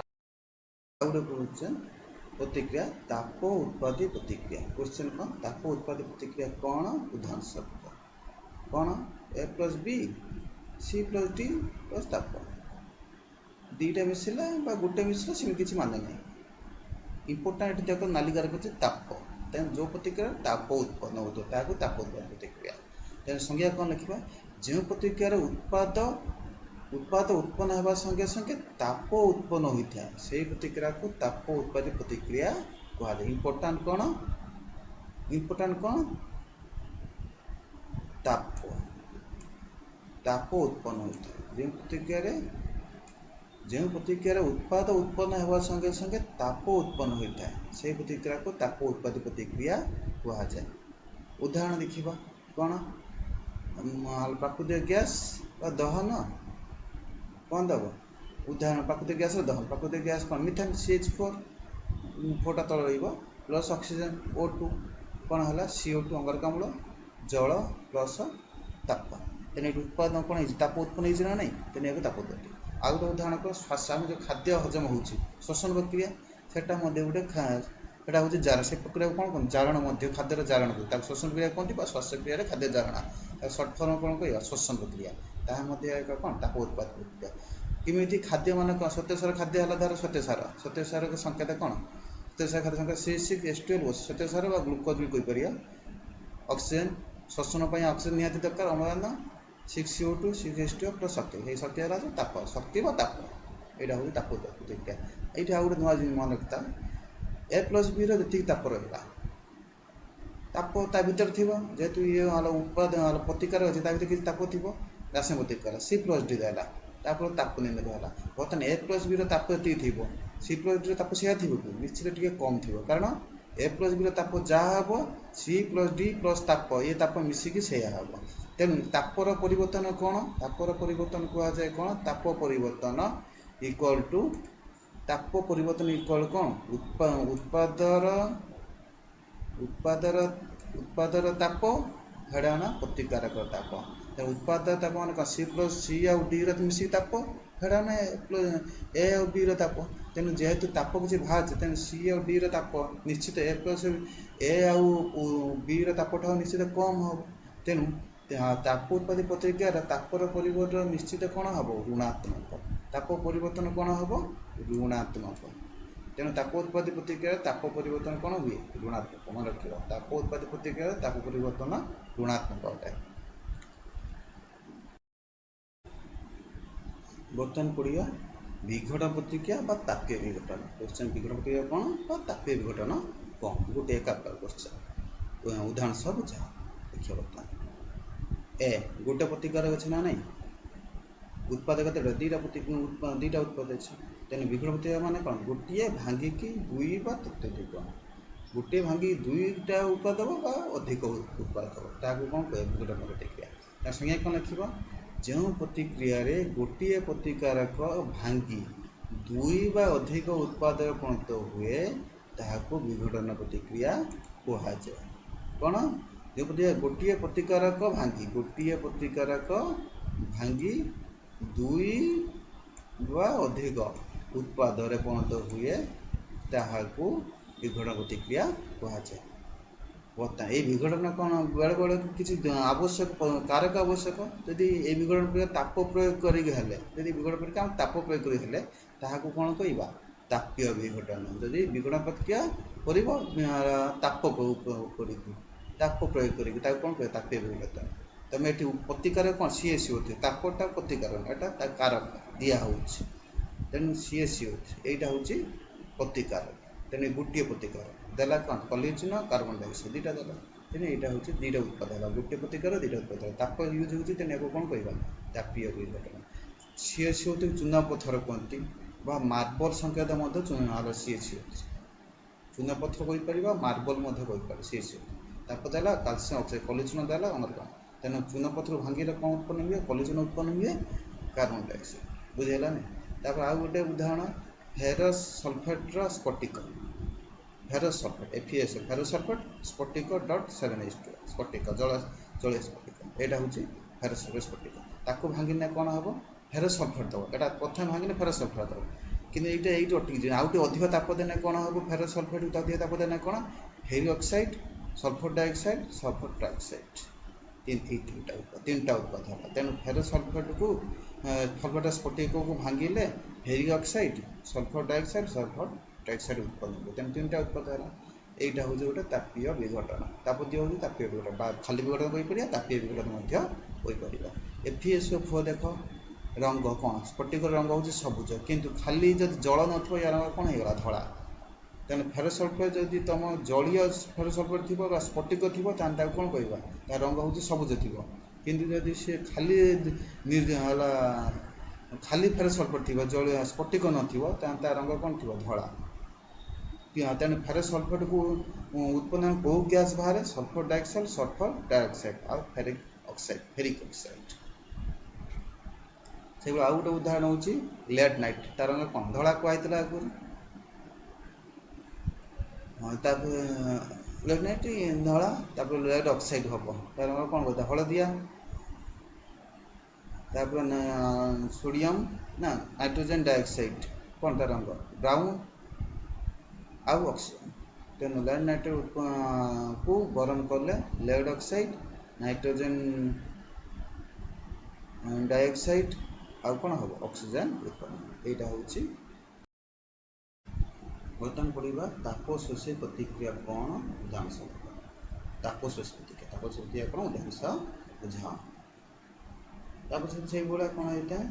ଆଉ ଗୋଟେ କହୁଛେ ପ୍ରତିକ୍ରିୟା ତାପ ଉତ୍ପାଦୀ ପ୍ରତିକ୍ରିୟା। କ୍ୱେଶ୍ଚନ୍ କ'ଣ ତାପ ଉତ୍ପାଦୀ ପ୍ରତିକ୍ରିୟା କ'ଣ ଉଦାହରଣ ଶବ୍ଦ କ'ଣ A + B C + D plus ତାପ ଦୁଇଟା ମିଶିଲା ବା ଗୋଟେ ମିଶିଲା ସେମିତି କିଛି ମାନେ ନାହିଁ। ଇମ୍ପୋର୍ଟାଣ୍ଟ ଏଠି ଦେଖ ନାଲିକାରେ କରୁଛି ତାପ ତେଣୁ ଯେଉଁ ପ୍ରତିକ୍ରିୟା ତାପ ଉତ୍ପନ୍ନ ହେଉଥିବ ତାହାକୁ ତାପ ଉତ୍ପାଦୀ ପ୍ରତିକ୍ରିୟା। ତେଣୁ ସଂଜ୍ଞା କ'ଣ ଲେଖିବା ଯେଉଁ ପ୍ରତିକ୍ରିୟାର ଉତ୍ପାଦ ଉତ୍ପନ୍ନ ହେବା ସଙ୍ଗେ ସଙ୍ଗେ ତାପ ଉତ୍ପନ୍ନ ହୋଇଥାଏ ସେହି ପ୍ରତିକ୍ରିୟାକୁ ତାପ ଉତ୍ପାଦୀ ପ୍ରତିକ୍ରିୟା କୁହାଯାଏ। ଇମ୍ପୋର୍ଟାଣ୍ଟ କ'ଣ ତାପ ଉତ୍ପନ୍ନ ହୋଇଥାଏ ଯେଉଁ ପ୍ରତିକ୍ରିୟାରେ ଉତ୍ପାଦ ଉତ୍ପନ୍ନ ହେବା ସଙ୍ଗେ ସଙ୍ଗେ ତାପ ଉତ୍ପନ୍ନ ହୋଇଥାଏ ସେହି ପ୍ରତିକ୍ରିୟାକୁ ତାପ ଉତ୍ପାଦୀ ପ୍ରତିକ୍ରିୟା କୁହାଯାଏ। ଉଦାହରଣ ଦେଖିବା କ'ଣ ପ୍ରାକୃତିକ ଗ୍ୟାସ୍ ବା ଦହନ କ'ଣ ଦେବ ଉଦାହରଣ ପ୍ରାକୃତିକ ଗ୍ୟାସ୍ର ଦହନ ପ୍ରାକୃତିକ ଗ୍ୟାସ୍ କ'ଣ ମିଥେନ୍ CH4 4ଟା ତଳ ରହିବ ପ୍ଲସ୍ ଅକ୍ସିଜେନ୍ O2 କ'ଣ ହେଲା CO2 ଅଙ୍ଗାରକାମ୍ଳ ଜଳ ପ୍ଲସ୍ ତାପ। ତେଣୁ ଏଠି ଉତ୍ପାଦନ କ'ଣ ହେଇଛି ତାପ ଉତ୍ପନ୍ନ ହେଇଛି ନା ନାହିଁ ତେଣୁ ଏହାକୁ ତାପ ଉତ୍ପାଦୀ। ଆଉ ଗୋଟେ ଉଦାହରଣ କ'ଣ ଆମେ ଯେଉଁ ଖାଦ୍ୟ ହଜମ ହେଉଛି ଶ୍ୱସନ ପ୍ରକ୍ରିୟା ସେଟା ମଧ୍ୟ ଗୋଟେ ସେଟା ହେଉଛି ଜାରଣ ସେ ପ୍ରକ୍ରିୟାକୁ କ'ଣ କହନ୍ତି ଜାରଣ ମଧ୍ୟ ଖାଦ୍ୟର ଜାରଣ ତାକୁ ଶ୍ୱସନ କ୍ରିୟା କୁହନ୍ତି ବା ଶ୍ୱାସକ୍ରିୟାରେ ଖାଦ୍ୟ ଜାରଣା ତାକୁ ସର୍ଟ ଫର୍ମ କ'ଣ କହିବା ଶ୍ୱସନ ପ୍ରକ୍ରିୟା ତାହା ମଧ୍ୟ ଏକ କ'ଣ ତାପ ଉତ୍ପାଦ ପ୍ରକ୍ରିୟା। କେମିତି ଖାଦ୍ୟ ମାନେ କ'ଣ ଶ୍ୱେତସାର ଖାଦ୍ୟ ହେଲା ଧର ଶ୍ୱେତସାରର ସଂକେତ କ'ଣ ଶ୍ୱେତସାର ଖାଦ୍ୟ ସଂକେତ C6H12O ଶ୍ୱେତସାର ବା ଗ୍ଲୁକୋଜ ବି କହିପାରିବା। ଅକ୍ସିଜେନ୍ ଶ୍ୱସନ ପାଇଁ ଅକ୍ସିଜେନ୍ ନିହାତି ଦରକାର ଅମ୍ଳଜାନ 6CO2 6H2O ପ୍ଲସ୍ ଶକ୍ତି ଏହି ଶକ୍ତି ହେଲା ତାପ ଶକ୍ତି ବା ତାପ ଏଇଟା ହେଉଛି ତାପ ଉତ୍ପାଦ ପ୍ରତିକ୍ରିୟା। ଏଇଠି ଆଉ ଗୋଟେ ନୂଆ ଜିନିଷ ମନେ ରଖିଥା A + Bର ଯେତିକି ତାପ ରହିଲା ତାପ ତା ଭିତରେ ଥିବ ଯେହେତୁ ଇଏ ଉତ୍ପାଦ ପ୍ରତିକାର ଅଛି ତା ଭିତରେ କିଛି ତାପ ଥିବ ରାସାୟନିକ ପ୍ରତିକାର C + D ହେଲା ତାପରେ ତାପ ନିର୍ଣ୍ଣୟ ହେଲା। ବର୍ତ୍ତମାନ A + Bର ତାପ ଯେତିକି ଥିବ C + Dର ତାପ ସେୟା ଥିବ କି ନିଶ୍ଚିତ ଟିକେ କମ୍ ଥିବ କାରଣ A + Bର ତାପ ଯାହା ହେବ C + D ପ୍ଲସ୍ ତାପ ଏ ତାପ ମିଶିକି ସେୟା ହେବ। ତେଣୁ ତାପର ପରିବର୍ତ୍ତନ କ'ଣ ତାପର ପରିବର୍ତ୍ତନ କୁହାଯାଏ କ'ଣ ତାପ ପରିବର୍ତ୍ତନ ଇକ୍ୱାଲ୍ ଟୁ କ'ଣ ଉତ୍ପାଦର ତାପ ହେଡ଼ାଣ ପ୍ରତିକାରକ ତାପ। ତେଣୁ ଉତ୍ପାଦ ତାପ ମାନେ କ'ଣ C ଆଉ Dର ମିଶିକି ତାପ ହେଡ଼ାଣ A ଆଉ Bର ତାପ। ତେଣୁ ଯେହେତୁ ତାପ କିଛି ବାହାରିଛି ତେଣୁ C ଆଉ Dର ତାପ ନିଶ୍ଚିତ A ଆଉ Bର ତାପଠାରୁ ନିଶ୍ଚିତ କମ୍ ହେବ। ତେଣୁ ତାପ ଉତ୍ପାଦୀ ପ୍ରତିକ୍ରିୟାର ତାପର ପରିବର୍ତ୍ତନ ନିଶ୍ଚିତ କ'ଣ ହେବ ଋଣାତ୍ମକ। ତାପ ପରିବର୍ତ୍ତନ କ'ଣ ହେବ ଋଣାତ୍ମକ। ତେଣୁ ତାପ ଉତ୍ପାଦୀ ପ୍ରତିକ୍ରିୟାର ତାପ ପରିବର୍ତ୍ତନ କ'ଣ ହୁଏ ଋଣାତ୍ମକ। ମନେ ରଖିବ ତାପ ଉତ୍ପାଦୀ ପ୍ରତିକ୍ରିୟାର ତାପ ପରିବର୍ତ୍ତନ ଋଣାତ୍ମକ ଅଟେ। ବର୍ତ୍ତମାନ ପଢ଼ିବା विघटन प्रतिक्रिया बा तापीय विघटन। क्वेश्चन विघटन प्रतिक्रिया कौन बा तापीय विघटन कौन गोटे एक क्वेश्चन उदाहरण सब बुझा देखिए बर्तमान ए गोटे प्रतिकार अच्छे ना नहीं उत्पादक दुईटा उत्पाद अच्छे तेना विघटन प्रतिक्रिया माने कौन गोटे भांगिकी दुई बा तत्वधिक गोटे भांगी दुईटा उत्पाद दब बा अधिक उत्पाद दब ताकू कौन कहे विघटन प्रतिक्रिया। ता संज्ञा कौन लिखा जो प्रतिक्रिया गोटे प्रतिकारक भांगी दुई बा अधिक उत्पाद परिणत हुए ताहाको विघटन प्रतिक्रिया कहुए। कौन जो प्रतिक्रिया गोटे प्रतिकारक भांगी दुई बा अधिक उत्पाद परिणत हुए ताहाको विघटन प्रतिक्रिया कहुए। बता ये विघटन कौन बेले बेले किसी आवश्यक कारक आवश्यक जदि ये विघटन प्रक्रिया ताप प्रयोग करें विघटन प्रक्रिया ताप प्रयोग करें ताहाको कौन कहवा तापीय विघटन। जदि विघटन प्रक्रिया कर ताप प्रयोग करें कौन कह तापीय विघटन। तुम ये प्रतिकार कौन सीएससी होती तापटा प्रतिकार एटा कारक दिया तेणु सीएससी होता हूँ प्रतिकार तेणु गोटे प्रतिकार देला कौन कलिजिन कार्बन डाइऑक्साइड दुईटा देला तेणु यहाँ हूँ दुईटा उत्पाद है गोटे प्रतिकार दुईटा उत्पाद ताप यूज होती तेणु कौन कह तापीय विघटन। सीएससी होती चूना पत्थर कहती मार्बल संकेत सीएससी होती चूना पत्थर कहीपर मार्बल सीएससी ताप देला कैल्शियम ऑक्साइड कलिजिन देला अमरकण तेणु चूना पत्थर भांगे कौन उत्पन्न हुए कलिजिन उत्पन्न हुए कार्बन डाइऑक्साइड बुझेगा नहीं। तापर आउ गोटे उदाहरण फेरस सल्फेट स्फटिक ferrous sulphate FeS ferrous sulphate स्फटिक .7H2 स्फटिक जल स्फटिक यहाँ हूँ फेरस सल्फेट स्फटिक ताको भांगिने कौन हम फेरस सल्फेट दब यहाँ प्रथम भांगिने फेरस सल्फेट दब कि ये अटकी जाए आउटे अधिक ताप देने कौन हम फेरस सल्फेट अधिक ताप देने कौन ferric oxide sulphur dioxide sulphur trioxide तीन टा उत्पाद है तेणु फेरस सल्फेट को सल्फेट स्फटिक को भांगिले ferric oxide sulphur dioxide sulphur trioxide उत्पन्न हुए तेणु तीन टा उत्पाद है यहाँ हूँ गोटे तापीय विघटन तापीय हूँ तापीय विघटन खाली विघटन कहीपर तापीय विघटन FeSO4 देख रंग कौन स्फटिक रंग हूँ सबुज किंतु खाली जब जल न या रंग कौन होगा धला तेणु फेरस सल्फेट जदि तुम जलीय फेरस सल्फेट थी स्फटिक थी कौन कहवा तार रंग हूँ सबुज थी किंतु जदि सी खाली खाली फेरस सल्फेट थी जलीय स्फटिक नार रंग कौन थी धला तेणु फेरस सल्फेट को उत्पन्न कौ गैस बाहर सल्फर डाइऑक्साइड सल्फर डाइऑक्साइड और फेरिक ऑक्साइड से आउ गोटे उदाहरण हूँ लेड नाइट तार रंग कौन धला कहला आगुरी लेड नाइट धला लेड ऑक्साइड हम तार रंग कौन कहता हलदिया सोडियम ना नाइट्रोजन डाइऑक्साइड कौन तार रंग ब्राउन आउ ऑक्सीजन तेणु लेड नाइट को गरम कले लेड ऑक्साइड नाइट्रोजन डाइऑक्साइड आउ कौन हम ऑक्सीजन उत्पन्न यहाँ हूँ बर्तमान पढ़ा ताप शोषी प्रतिक्रिया कौन उदाहरण सब ताप शोषी प्रतिक्रिया कौन उदाहरण सब बुझा ताप से भाया कौन होता है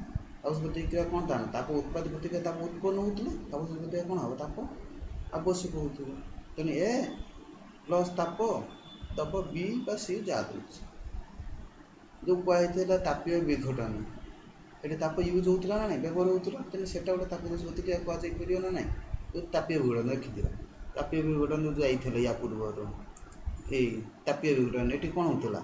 ताप प्रतिक्रिया कौन था ताप उत्पाद प्रतिक्रिया ताप उत्पन्न होता ताप प्रतिक्रिया कौन हम ताप आवश्यक हो तेणु ए प्लस ताप तब बी बा सी जा जो कहुई तापीय विघटन ये ताप यूज होता ना व्यवहार होता तेनाली से गोटे ताप प्रतिक्रिया कहुपर ना ना तापीय विघटन रखिदिया तापीय विघटन जो जाइए या पूर्वर ये तापीय विघटन ये कौन होता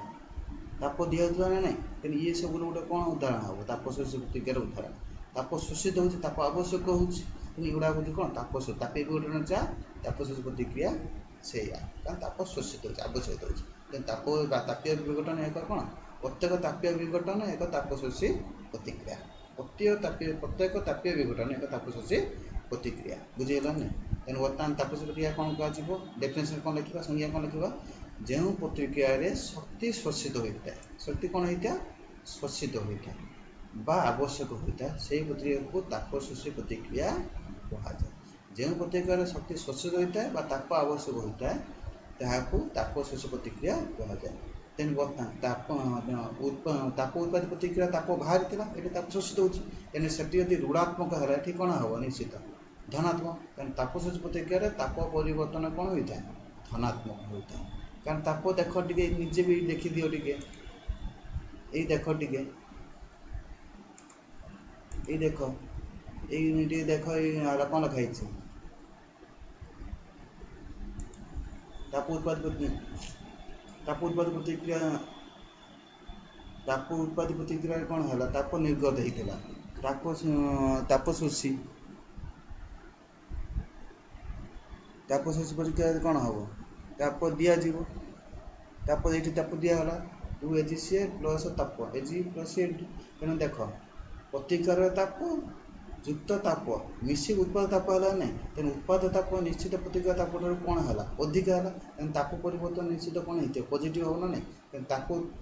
ताप दिया ना ना तेनाली ये सब गोटे कौन उदाहरण हम ताप शोषी प्रतिक्रियार उदाहरण ताप शोषित हो ताप आवश्यक हो युवा हूँ कौन तापीय विघटन जा ताप शोषी प्रतिक्रिया से ताप शोषित हो आवश्यक हो तापीय विघटन एक कौन प्रत्येक तापीय विघटन एक ताप शोषी प्रतिक्रिया प्रत्येक तापीय विघटन एक ताप शोषी प्रतिक्रिया बुझेगा नहीं तेणु बर्तमान ताप शोषी प्रतिक्रिया कौन कह डेफिनेशन कौन लिखा संज्ञा कौन लिखा जो प्रतिक्रिया शक्ति शोषित होता है शक्ति कौन होता शोषित होता है बा आवश्यक होता है से प्रतिक्रिया को ताप शोषी प्रतिक्रिया कहुए जो प्रतिक्रिया शक्ति शोषित होता है ताप आवश्यक होता है ताप शोषी प्रतिक्रिया कहुए तेणु बर्ତ୍ତमान ताप उत्पादी प्रतिक्रिया ताप बाहरी ये ताप शोषित होती तेणु से ऋणात्मक है ये कौन हम निश्चित धनात्मक तेणु ताप शोषित प्रतिक्रिया ताप परिवर्तन कौन होता है धनात्मक होता है कारण ताप देख टे निजे भी देखिदियो टे ये देख टे ये देख ये देख कौन लिखाई ताप उत्पादी प्रतिक्रिया कौन है ताप निर्गत होता ताप शोषी प्रतिक्रिया कौन हम ताप दिज्व ताप ये ताप दिगला 2 प्लस ताप Ag प्लस तेणु देख प्रतिकार ताप युक्त ताप मिसिक उत्पाद ताप है ना तेणु उत्पाद ताप निश्चित प्रतिक्रिया ताप कौन है अधिक है तेणु ताप परिवर्तन निश्चित कौन होता है पॉजिटिव हम ना नहीं तेणु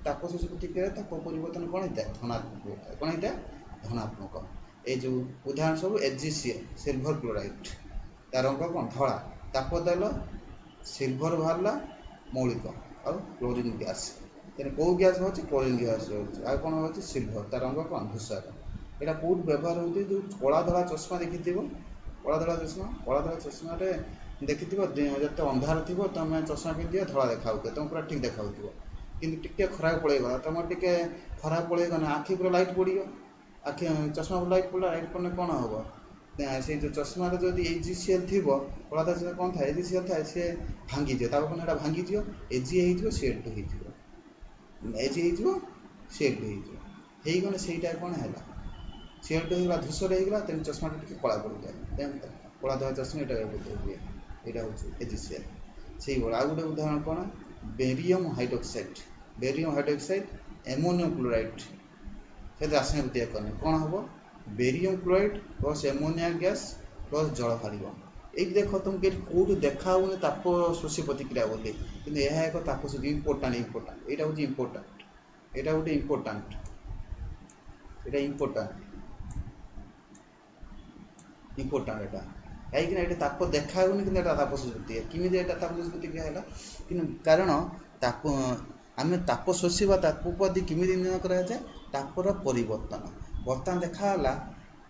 ताप शोषी प्रतिक्रिया ताप परिवर्तन कौन होता है धनात्मक होता है कौन होता है धनात्मक ये जो उदाहरण सब AgCl सिल्वर क्लोराइड तार रंग कौन धला ताप देल सिल्वर बाहर मौलिक और क्लोरीन गैस तेणु कौ गैस होती क्लोरीन गैस होती आ कौन होती सिल्वर तार रंग कौन धूसर यहाँ कौट व्यवहार होती जो कला धला चश्मा देखी कला धला चश्मा देखी जिते अंधार थी तुम चश्मा पिंधि धला देखा तुम पूरा ठीक देखा कि खराब पड़ेगा तुम टे खराब पड़ेगा ना आखि पूरा लाइट पड़ो आखि चश्मा लाइट पड़ा लाइट पड़ने कौन हम से जो चश्मा जो AgCl थी कला धला कौन था AgCl था सी भांगी कौन भांगी Ag Cl2 होगले से कौन है Cl2 होगा धूसर होगा तेज चश्मा टे कला पड़ जाए कला धला चश्मा यहाँ हुए यहाँ हूँ AgCl से आ गए उदाहरण कौन बेरियम हाइड्रोक्साइड एमोनियम क्लोराइड से रासायनिक प्रतिक्रिया करने कौन हम barium chloride plus ammonia gas plus जल बाहर ये देख तुम कौट देखा ताप शोषी प्रतिक्रिया बोली कि यह एक ताप शोषी इम्पोर्टाट यहाँ हूँ इम्पोर्टाट यहाँ गोटे इम्पोर्टाट कहीं ताप देखा कि ताप शोषी प्रतिक्रिया किमी ताप शोषी प्रतिक्रिया है कि कारण ताप आम ताप शोषा तापदी किमी निर्णय कराए तापर परिवर्तन बर्तमान देखाला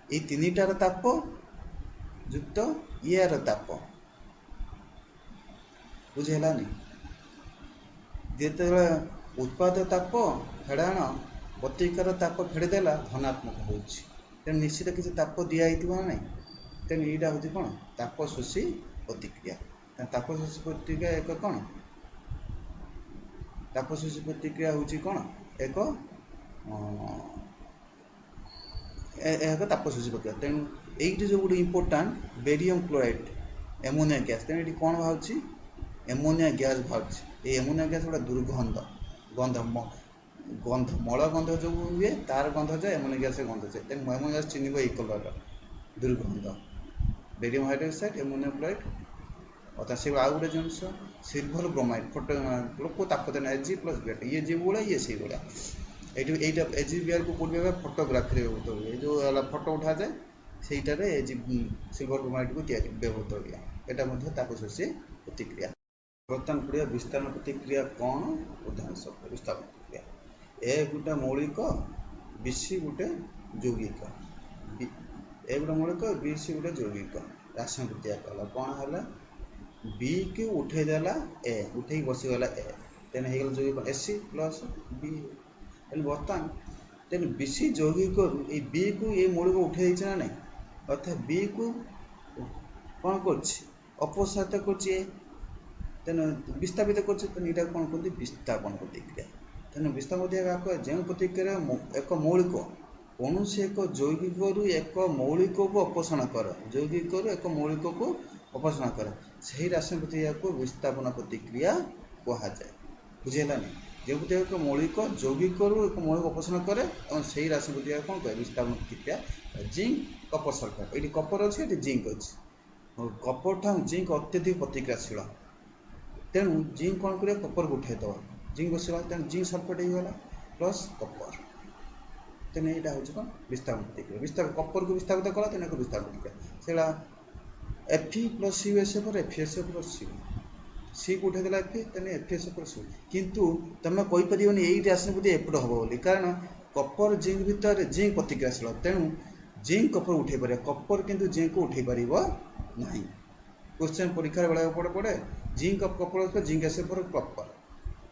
ये 3टार ताप युक्त यार ताप बुझेलानी जिते उत्पाद ताप फेड़ाण प्रतिकार ताप फेड़देला धनात्मक हो निश्चित किसी ताप दिखाई ना तेणु यहाँ हूँ कौन ताप शोषी प्रतिक्रिया ताप शोषी प्रतिक्रिया एक कौन ताप शोषी प्रतिक्रिया हूँ कौन एक ताप शोषी प्रक्रिया तेणु ये जो गोटे important barium chloride ammonia gas तेणु ये कौन बाहर एमोनिया गैस बाहर ये एमोनिया गैस गोटे दुर्गंध गंध मल गंध जो हुए तार गंध जाए एमोनिया गैस गंध जाए तेणु एमोनिया गैस चिन्ह ये कलर दुर्गंध बेरियम हाइड्रोक्साइड एमोनियम क्लोराइड अर्थात से आउ गोटे जिनस सिल्वर ब्रोमाइड फोटो लोक ताप देना Ag प्लस Br ये जो भाया ये से भाया ये AgBr को कौट व्यवहार फोटोग्राफी व्यवहृत हुए जो फोटो उठा जाए सहीटार सिल्वर ब्रोमाइड को व्यवहृत हुए यहाँ ताप शोषी प्रतिक्रिया बर्तमान पढ़िया विस्तारण प्रतिक्रिया कौन उदाहरण शब्द विस्तारण प्रतिक्रिया ए गोटे मौलिक BC गोटे यौगिक ए गोटे मौलिक BC गोटे यौगिक रासायनिक प्रतिक्रिया कला कौन है B को उठेदेला ए उठे बसीगला ए तेन हो यौगिक Ac प्लस B तेल बर्तमान तेन BC यौगिक बी को ये मौलिक उठे ना नहीं अर्थात बी को कौन करपसारित कर विस्थापित कर कौन कहते विस्थापन प्रतिक्रिया तेन विस्थापन प्रतिक्रिया जो प्रतिक्रिया एक मौलिक कौन से एक यौगिक एक मौलिक को अपसारण कर यौगिक एक मौलिक को अपसारण कर से रासायनिक प्रतिक्रिया को विस्थापन प्रतिक्रिया कहुए बुझेलानी जो एक मौलिक यौगिक एक मौलिक अपसारण करे और से रासायनिक प्रतिक्रिया कौन कहे विस्थापन प्रतिक्रिया जिंक कपर सल्फेट ये कपर अच्छे ये जिंक अच्छे कपर ठाऊ जिंक अत्यधिक प्रतिक्रियाशील तेणु जिंक कौन कर कपर को उठेदब जिंक बसला तेणु जिंक सल्फेट होगा प्लस कपर तेना यहाँ हूँ कौन विस्थापन प्रतिक्रिया कपर को विस्थापित कला तेना विस्थापन प्रतिक्रिया से Fe plus CuSO4 FeSO plus CO सी को उठे देला एफ तेने एफ एस पर सी किंतु तुम कहि परिबनी एइटी आसने बुद्धि एपट हबो बोली कारण कपर जिंक भितर जिंक प्रतिक्रियाशील तेणु जिंक कपर उठे पारे कपर किंतु जिंक को उठे पारिबो नाही क्वेश्चन परीक्षा बेला पड़े पड़े zinc of copper zinc S four copper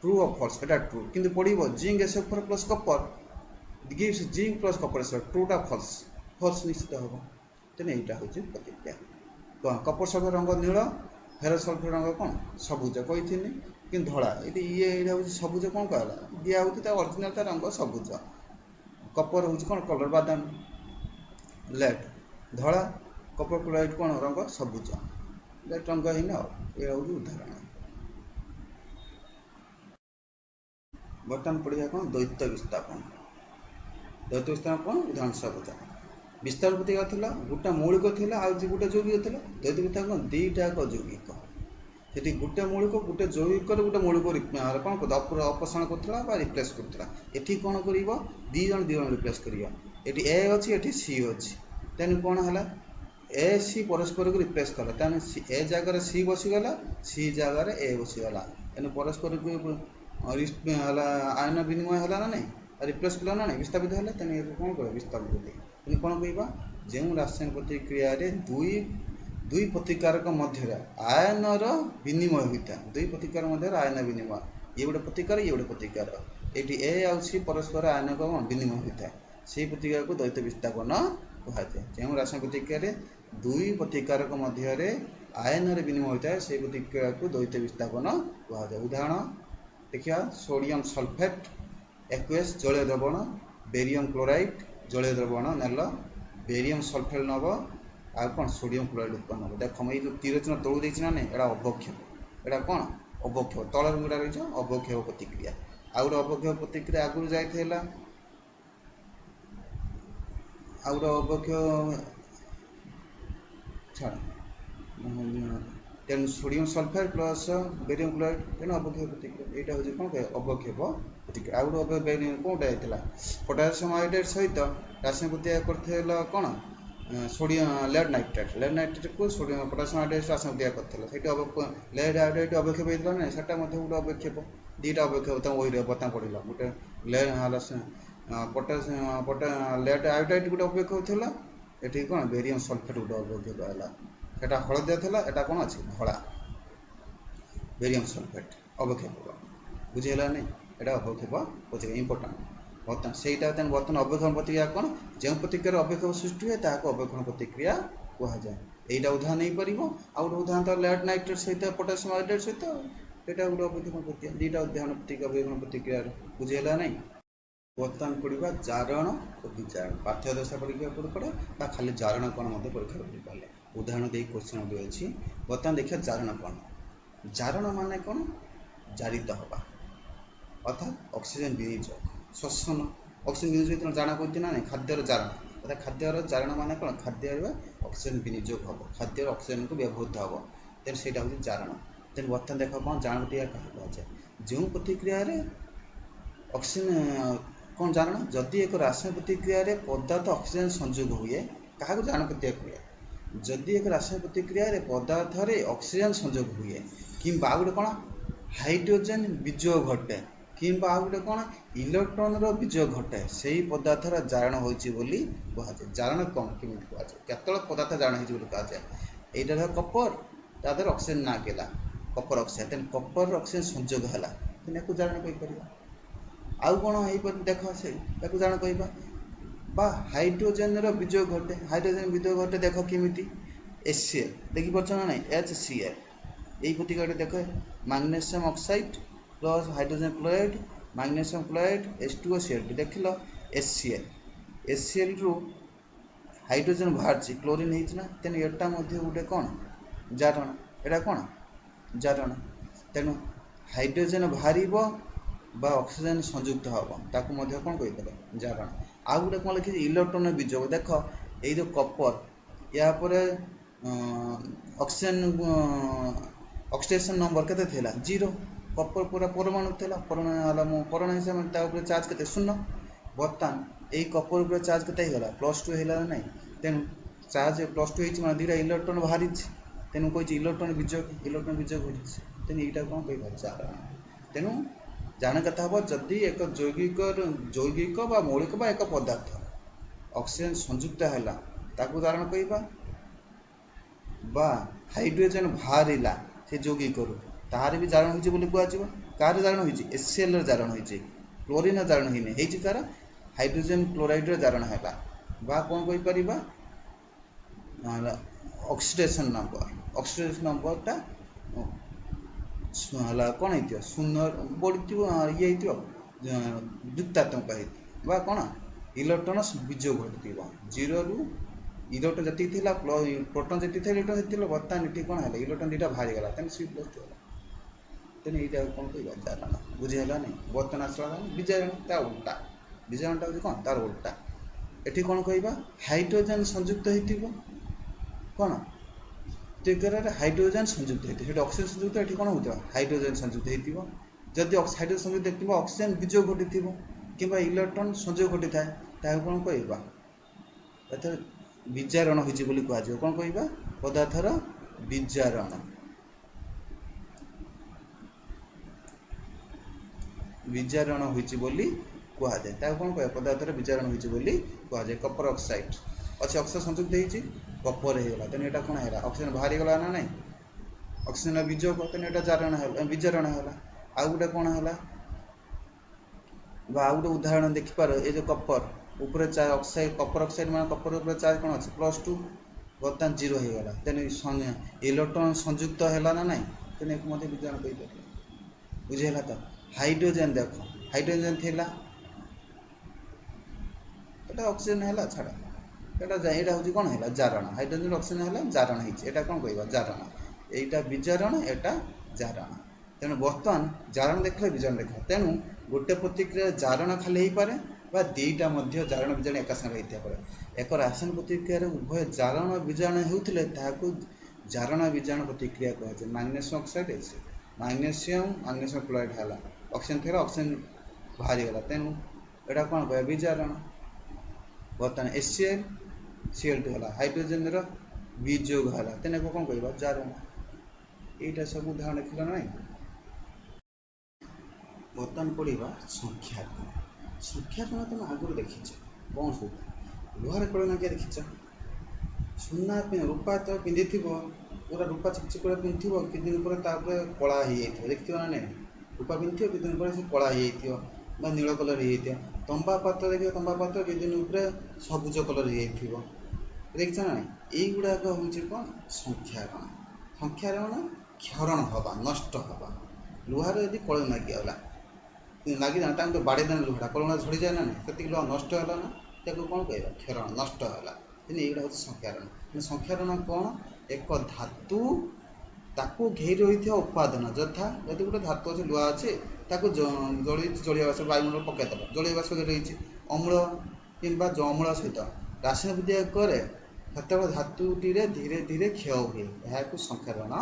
true और फॉल्स एटा ट्रू किंतु पड़िबो zinc S four plus copper gives zinc plus copper S true टा फॉल्स फॉल्स निश्चित हबो तेने एटा होची प्रतिक्रिया कोन कपर सल्फर रंग नील फेरस सल्फर रंग कौन सबुज कही कि धला ये हूँ सबुज कौन कहला दिया होता ओरिजिनल रंग सबुज कपर हूँ कौन कलर बादाम लेट धला कपर क्लोराइड कौन रंग सबुज लेट रंगहीन ये हूँ उदाहरण बर्तमान पढ़िया कौन द्वैत विस्थापन द्वैत विस्थापन कौन उदाहरण सबुज विस्तार प्रतिक्रिया थिला गोटे मौलिक थिला आ गोटे यौगिक थिला द्वैत विस्थापन दुईटा यौगिक सेठी गोटे मौलिक गोटे यौगिक गोटे मौलिक कौन अपसारण कर रिप्लेस करता एठी कौन कर दी जन रिप्लेस कर ए अच्छी एठी सी अच्छी तेन कौन है ए सी परस्पर को रिप्लेस कला तेन ए जगार सी बसीगला सी जगार ए बसीगला तेन परस्पर को आयन विनिमय है ना नहीं रिप्लेस कला ना नहीं विस्थापित है तेन कौन कह विस्थापित तेणु कौन कह जो रासायनिक प्रतिक्रिया दुई प्रतिकारक मध्य आयनर विनिमय होता है दुई प्रतिकार मध्य आयन विनिमय ये गोटे प्रतिकार ये गोटे प्रतिकार ये ए आ सी परस्पर आयन का विनिमय होता है से प्रतिक्रिया को द्वैत विस्थापन कहुए जो रासायनिक प्रतिक्रिया दुई प्रतिकारक मध्य आयनर विनिमय होता है से प्रतिक्रिया को द्वैत विस्थापन कहुए उदाहरण देखिए सोडियम सल्फेट एक्वेस जलीय द्रवण बेरियम क्लोराइड जलीय द्रवण नेल बेरियम सल्फेट नब आ कौन सोडियम क्लोराइड उत्पन्न हम देख ये जो तीर चिन्ह तलू देना नहीं एटा अवक्षेप एटा कौन अवक्षेप तल रंगटा रही अवक्षेप प्रतिक्रिया आ गोटे अवक्षेप प्रतिक्रिया आगुरी जाइला आ गोटे अवक्षेप छाड़ तेन sodium sulphate plus barium chloride तेना अवक्षेप प्रतिक्रिया यहाँ हूँ कौन कह अवक्षेप प्रतिक्रिया आ गोटे कौटा होता पोटासियम आयोडाइड सहित रासायनिक प्रतिक्रिया कर कौन सोडियम लेड नाइट्रेट को सोडियम पोटासियम आयोडाइड रासायनिक प्रतिक्रिया करते लेड आयोडाइड अवक्षेप होता ना से गोटे अवक्षेप दुईटा अवक्षेप तुम वही बता पड़ा गोटे लेड आयोडाइड गोटे अवक्षेप था ये कौन बेरियम सल्फेट गोटे अवक्षेप है सेटा हलदिया था एटा कौन अच्छी धला बेरियम सल्फेट अवक्षेप बुझेगा नहीं एटा अवक्षेप प्रतिक्रिया इंपोर्टाट बर्तमान से बर्तमान अवक्षेपण प्रतिक्रिया कौन जो प्रतिक्रिया अवक्षेप सृष्टि हुए ताको अवक्षेपण प्रतिक्रिया कहुए यहाँ उदाहरण नहीं पार आ गए उदाहरण तो लेड नाइट्रेट सहित पोटासियम आयोडाइड सहित यहाँ गोटे अवक्षेपण प्रतिक्रिया दुईटा उदाहरण अवक्षेपण प्रतिक्रिया बुझेगा नहीं बर्तमान पढ़ा जारण और विजारण पाठ्यदशा परीक्षा पड़े खाली जारण कौन परीक्षा पड़े उदाहरण दे क्वेश्चन भी अच्छी बर्तमान देखिए जारण कौन जारण मान कौन जारित हवा अर्थात ऑक्सीजन विनियोग श्वसन ऑक्सीजन विनियोग जाना कहते ना नहीं खाद्यर जारण अर्थात खाद्यर जारण मान कौन खाद्य ऑक्सीजन विनियोग हम खाद्य ऑक्सीजन को व्यवहृत हम तेज से हूँ जारण तेज बर्तमान देख कौन जारण प्रतिक्रिया क्या कहुए जो प्रतिक्रिया ऑक्सीजन कौन जारण जदि एक रासायनिक प्रतिक्रिया पदार्थ ऑक्सीजन संयोग हुए क्या जारण प्रतिक्रिया कहुए जदि एक रासायनिक प्रतिक्रिया पदार्थ ऑक्सीजन संयोग हुए कि गोटे कौन हाइड्रोजन विजोग घटे कि गोटे कौन इलेक्ट्रॉन विजोग घटे से ही पदार्थर जारण होती कहुए जारण कौन केमी कहुए केतल पदार्थ जारण हो कहुए यहाँ कपर तादर ऑक्सीजन ना केला कपर ऑक्साइड तेन कपर ऑक्सीजन संयोग है तेन या जारण कहीपर आउ कौन हो देख से जाण कह हाइड्रोजन विजोग घटे हाइड्रोजन विजोग घटे देख केमी HCl देखिपार ना नहीं HCl यही प्रतिक्रिया देख magnesium oxide plus hydrogen chloride magnesium chloride H2OCl देख लो HCl रु हाइड्रोजन बाहर क्लोरीन होना तेणु एटा गोटे कौन जारण एटा कौन जारण तेणु हाइड्रोजन बाहर बा ऑक्सीजन संयुक्त हम ताकू कौन कहीपर जारण आउ गोटे कौन लिखी इलेक्ट्रॉन विजोग देख ये जो कपर या ऑक्सीजन ऑक्सीडेशन नंबर केते थिला 0 कपर पूरा परमाणु थिला परमाणु हिसाब से चार्ज केते 0 बर्तमान यही कपर उपर चार्ज केते होगा +2 है ना तेणु चार्ज +2 होती दुईटा इलेक्ट्रॉन बाहरी तेणु कही इलेक्ट्रॉन विजोग हो तेणु यहाँ कौन कह जारण। तेणु जाने कथा हम जदि एक जैविक बा मौलिक बा एक पदार्थ ऑक्सीजन संयुक्त है ताकू जारण कहवा बा हाइड्रोजन बाहर से यौगिक तार भी जारण हो कार जारण हो HCl जारण हो क्लोरीन जारण होनी कार हाइड्रोजन क्लोराइड जारण है बा कौन कहीपर ऑक्सीडेशन नंबर टा कौन हो शून्य बढ़ी ये द्वितात्मक बा कौन इलेक्ट्रॉन बीज घटी जीरो रु इलेक्ट्रॉन जी प्रोटॉन जी इलेक्ट्रॉन बर्तमान ये कौन है इलेक्ट्रॉन दुटा बाहरी गला तेनाली C+2 है। तेनाली यहाँ कौन कह जारण बुझेगा नहीं बर्तन आसला विजारण ता उल्टा विजारणटा हूँ कौन तार उल्टा एटी कौन कहवा हाइड्रोजन संयुक्त हो कौन टिकर हाइड्रोजन संयुक्त होती ऑक्सीजन संयुक्त ये कौन हो हाइड्रोजन संयुक्त हो जदि हाइड्रोजन संयुक्त देखो ऑक्सीजन बीज घटी कि इलेक्ट्रॉन संयोग घटी थाए कौन कहवा विजारण हो कौन कहवा पदार्थर विजारण विजारण हो कहुए कौन कह पदार्थर विजारण हो कहुए कपर ऑक्साइड अच्छे ऑक्सीजन संयुक्त होती कपर होगा तेनाली यहाँ कौन है ऑक्सीजन बाहरी गला ना नहीं ऑक्सीजन बीज तेनाली यहाँ जारण है विजारण है आउ गोटे कौन है आउ गोटे उदाहरण देखिपार ये जो कपर ऊपर चार्ज ऑक्साइड कपर ऑक्साइड मान कपर ऊपर चार्ज कौन अच्छे +2 बर्तमान 0 होगा तेनाली इलेक्ट्रॉन संयुक्त है ना नहीं तेनाली मत विजारण कहीपर बुझेगा तो हाइड्रोजन देख हाइड्रोजन थी ऑक्सीजन है छाड़ यहाँ हूँ कौन है जारण हाइड्रोजन ऑक्सीजन है जारण है कौन कह जारण यहाँ विजारण यहाँ जारण तेणु बर्तमान जारण देखले विजारण देख तेणु गोटे प्रतिक्रिया जारण खाली हो पारे दुईटा जारण विजारण एका सागे होता एक रासायनिक प्रतिक्रिया उभय जारण विजारण होते जारण विजारण प्रतिक्रिया कहुए मैग्नेशियम ऑक्साइड मैग्नेशियम क्लोराइड है ऑक्सीजन थे ऑक्सीजन बाहरी गला तेणु यहाँ कौन कह विजारण बर्तमान HCl Cl2 है हाइड्रोजन वियोग है तेना कौन कह जारण यहाँ सब उदाहरण देखल ना बर्तमान पढ़ा संख्याकरण संख्याकरण तुम आगुरी देखीच कौन सब लुहार कलनाकिया देखीच सुना रूपा तो पिंधि पूरा रूपा चिकचिकड़ा पिंधि कि दिन पर कला हो देखी ना नहीं रूपा पिंधि कि दिन पर से कला हो नील कलर हो तंबा पात्र देखिए तंबा पात्र कि दिन सबुज कलर हो देखी ना नहीं युवाक हूँ कौन संख्याकरण संख्याकरण क्षरण हवा नष्ट हवा लुहार यदि कल लगिगला लगी जाना तो बाड़े देना लुहाटा कलना झड़ी जाए ना नहीं लुहा नष्ट है ना कौन कह क्षरण नष्ट है ये हूँ संख्याकरण संख्याकरण कौन एक धातु ताकू घेरी रही उपादान यथा यदि गोटे धातु अच्छे लुहा अच्छे जलिया बाष्प वायुमंडल पकईदेव जलिया बाष्प रही अम्ल कि अम्ल सहित रासायनिक विद्या करे से धातुटी धीरे धीरे क्षय हुए यह संख्याकरण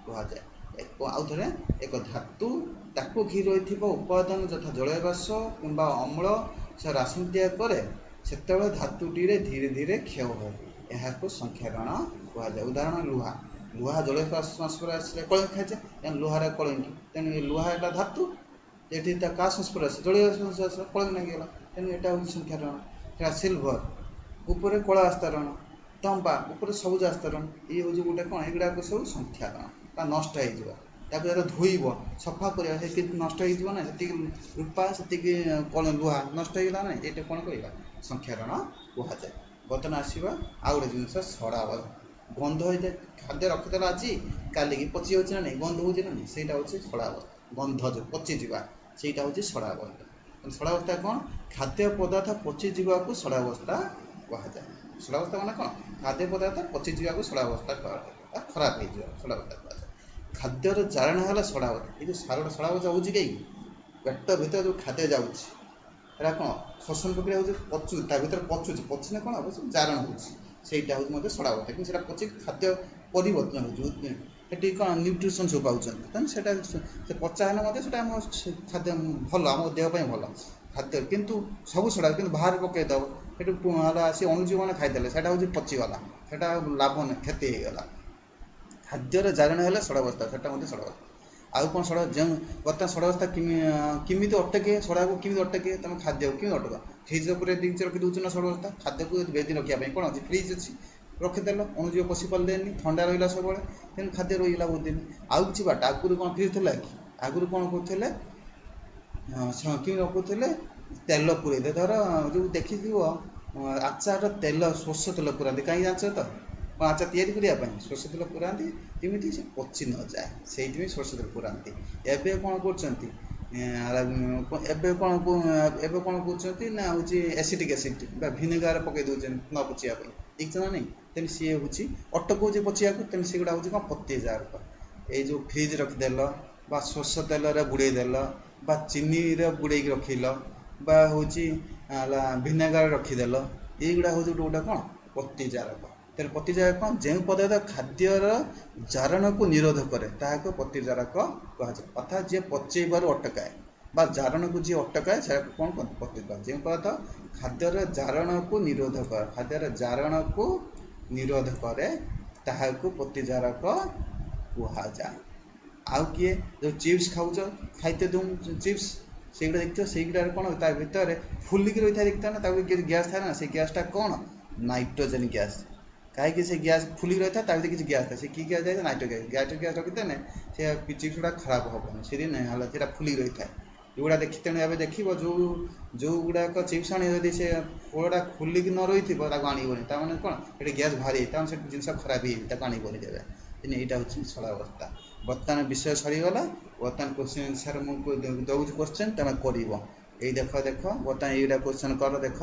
कहुए आउ थे एक धातु ताकू घिरी रही उपादान यथा जलिया बाष्प कि अम्ल से रासायनिक विद्या करे से धातुटी धीरे धीरे क्षय हुए यह संख्याकरण कहुए उदाहरण लुहा लुहा जलिया संस्पर्श आसले कलिंग खाए लुहार कलिंग तेणु लुहा एटा धातु ये क्या संस्पर्श जलिया संस्पर्श कलिंग लगिगला तेणु यहाँ हूँ संख्याकरण सिल्भर ऊपर कला आस्तरण तंबा ऊपर सबुज आस्तरण ये हूँ गोटे कौन युवाक सब संख्याकरण नष्ट हो धोब सफा करवा नष्ट होना से रूपा से लुहा नष्ट होगा ना ये कौन कह संख्याकरण कहुए बर्तमान आसवा आउ गोटे जिन सड़ा गंध होता खाद्य रखिदेला आज काली की पची हो नहीं गंध हो नहीं से हूँ सड़ा गंध जो पचिजा से हूँ सड़ा अवस्था सड़ा अवस्था कौन खाद्य पदार्थ पचिजा को सड़ा अवस्था कहुए सड़ा अवस्था मैंने कौन खाद्य पदार्थ पचिजा को सड़ा अवस्था खराब हो सड़ा अवस्था कहुए खाद्यर जारण है सड़ा अवस्था ये सड़ा अवस्था हूँ कहीं पेट भर जो खाद्य जाऊँगा कौन श्वसन प्रक्रिया हूँ पचु भर पचुने कौन हम जारण हो सहीटा हूँ मतलब सड़ा अवस्था कि पची खाद्य परिवर्तन होती कौन न्यूट्रिशन सब पाँच से पचा है मतलब खाद्य भल आम देहपाई भल खाद्य किंतु सब सड़ा कि बाहर पकईदेव सी अणुजीव मैंने खाईदे से हूँ पचिगला से लाभ नहीं क्षति होगा खाद्यर जारण है सड़ा अवस्था से सड़ा अवस्था आउ कौन षड़ जो बर्तमान षड़वस्था किमित अटके षड़ा को किमित अटके तुम खाद्य को किमित अटक फ्रिज रखी दौच ना षड़वस्था खाद्य को बेदी रखापी कौन अच्छी फ्रिज अच्छी रखीदेल अणुजीव पशि पालेनि ठंडा रहा सब तेणु खाद्य रहीगला बहुत दिन आउ कि बाट आगुरी कौन फ्रिज था कि आगुरी कौन करुले कि रखुले तेल पुरेदे धर जो देखी आचार तेल सोर्ष तेल पुराती कहीं जानच तो कौन आचार या सोर्ष तेल पुराती जमी से पची न जाए से सोर्ष तेल पुराती एवं कौन कर कौन कर ना हूँ एसिटिक एसिड भिनेगार पकई दौर न पचापी ठीक ना नहीं तेणु सी हूँ अटक पचिया तेणु से गुड़ा हूँ कौन पत्तीजार ये जो फ्रिज रखिदेल बा सोर्ष तेल बुड़ेदेल बा चीनी बुड़े रखिल बा हूँ भिनेगार रखिदेल युड़ा हूँ गोटे कौन पत्तीजारक तेल पत्तीजारक कौन जो पदार्थ खाद्यर जारण को निरोध करे ताको पत्तीजारक कहुए अर्थात जी पचेबार अटकाए बा जारण को जी अटकाए से कौन कहते पत्तीजार जो पदार्थ खाद्यर जारण को निरोध करे खाद्यर जारण को निरोध करे ताको पत्तीजारक कहुए आउ किए जो चिप्स खाऊच खाइते तुम चिप्स से देखते से कौन भितर फुलिक रही है देखते ना गैस था ना से गैसटा कौन नाइट्रोजेन गैस कहीं से गैस फुलिक रही था किसी गैस था कि गैस जाए नाइट्रोजेन गैस रखीदे ना से चिप्स गुड़ा खराब हेनी से फुलिक रही है युवा देखी तेणु ए देख जो गुड़ाक चिप्स आने से फलटा खुलिक न रही थी आणबनी ताने कौन ये गैस बाहरी से जिन खराब हो आणबनी देवे तेनाली यहाँ हूँ छड़ावस्था बर्तमान विषय सरीगला बर्तमान क्वेश्चन आंसर मुझे दौर क्वेश्चन तुम कर देख बर्तमान ये क्वेश्चन कर देख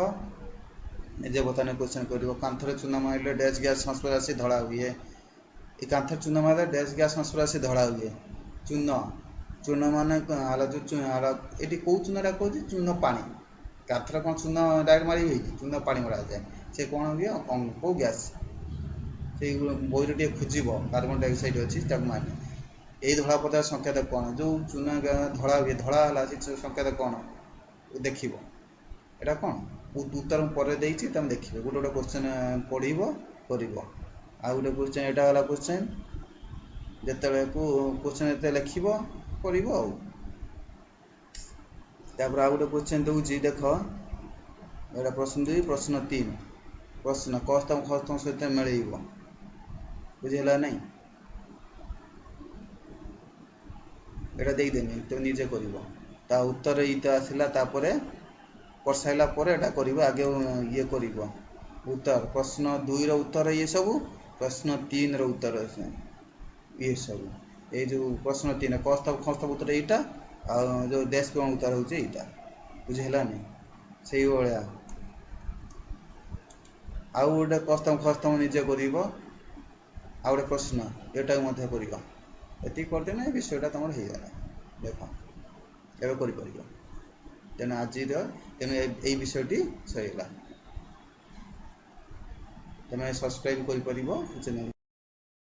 निजे बर्तमान क्वेश्चन कर कांथर चूना मारे डैश गैस संस्पर्श आसी धड़ा हुए ये कांथर चूना मारे डैश गैस संस्पर्श आसी धड़ा हुए चून चून मान जो ये कौ चूनाटा कौन चून पा कांथर कौन चून डायरेक्ट मारी हुई चून पा मरा जाए से कौन हुए कौ गैस से बही टे खोजब कार्बन डाइऑक्साइड अच्छी मारे यही धड़ा पदार्थ संकेत कौन जो चूना धड़ा हुए धड़ा है संकेत कौन देख यहाँ कौन उत्तर पर देखिए तुम देखिए गोटे गोटे क्वेश्चन पढ़ कर आ गोटे क्वेश्चन यहाँ गला क्वेश्चन जिते क्वेश्चन ये लिख कर आ गोटे क्वेश्चन दूसरी देख यहाँ प्रश्न 2 प्रश्न 3 प्रश्न कस्तम खस्तम सहित मिल बुझेगा नहीं यहाँ देदेनि तुम निजे कर उत्तर ये तो आसला कर सारा कर आगे ये कर उत्तर प्रश्न 2 उत्तर ये सब प्रश्न 3 उत्तर ये सब ये जो प्रश्न 3 कस्तम खस्तम उत्तर यहाँ जो देश कौन उत्तर हो बुझेगा नहीं से भाया आउ गोटे कस्तम खस्तम निजे कर आ गए प्रश्न यहाँ कर करदेना विषयटा तुम होगा देख एवं कर तेणु आज तेणु यही विषयटी सरीगला तुम सब्सक्राइब कर चैनल।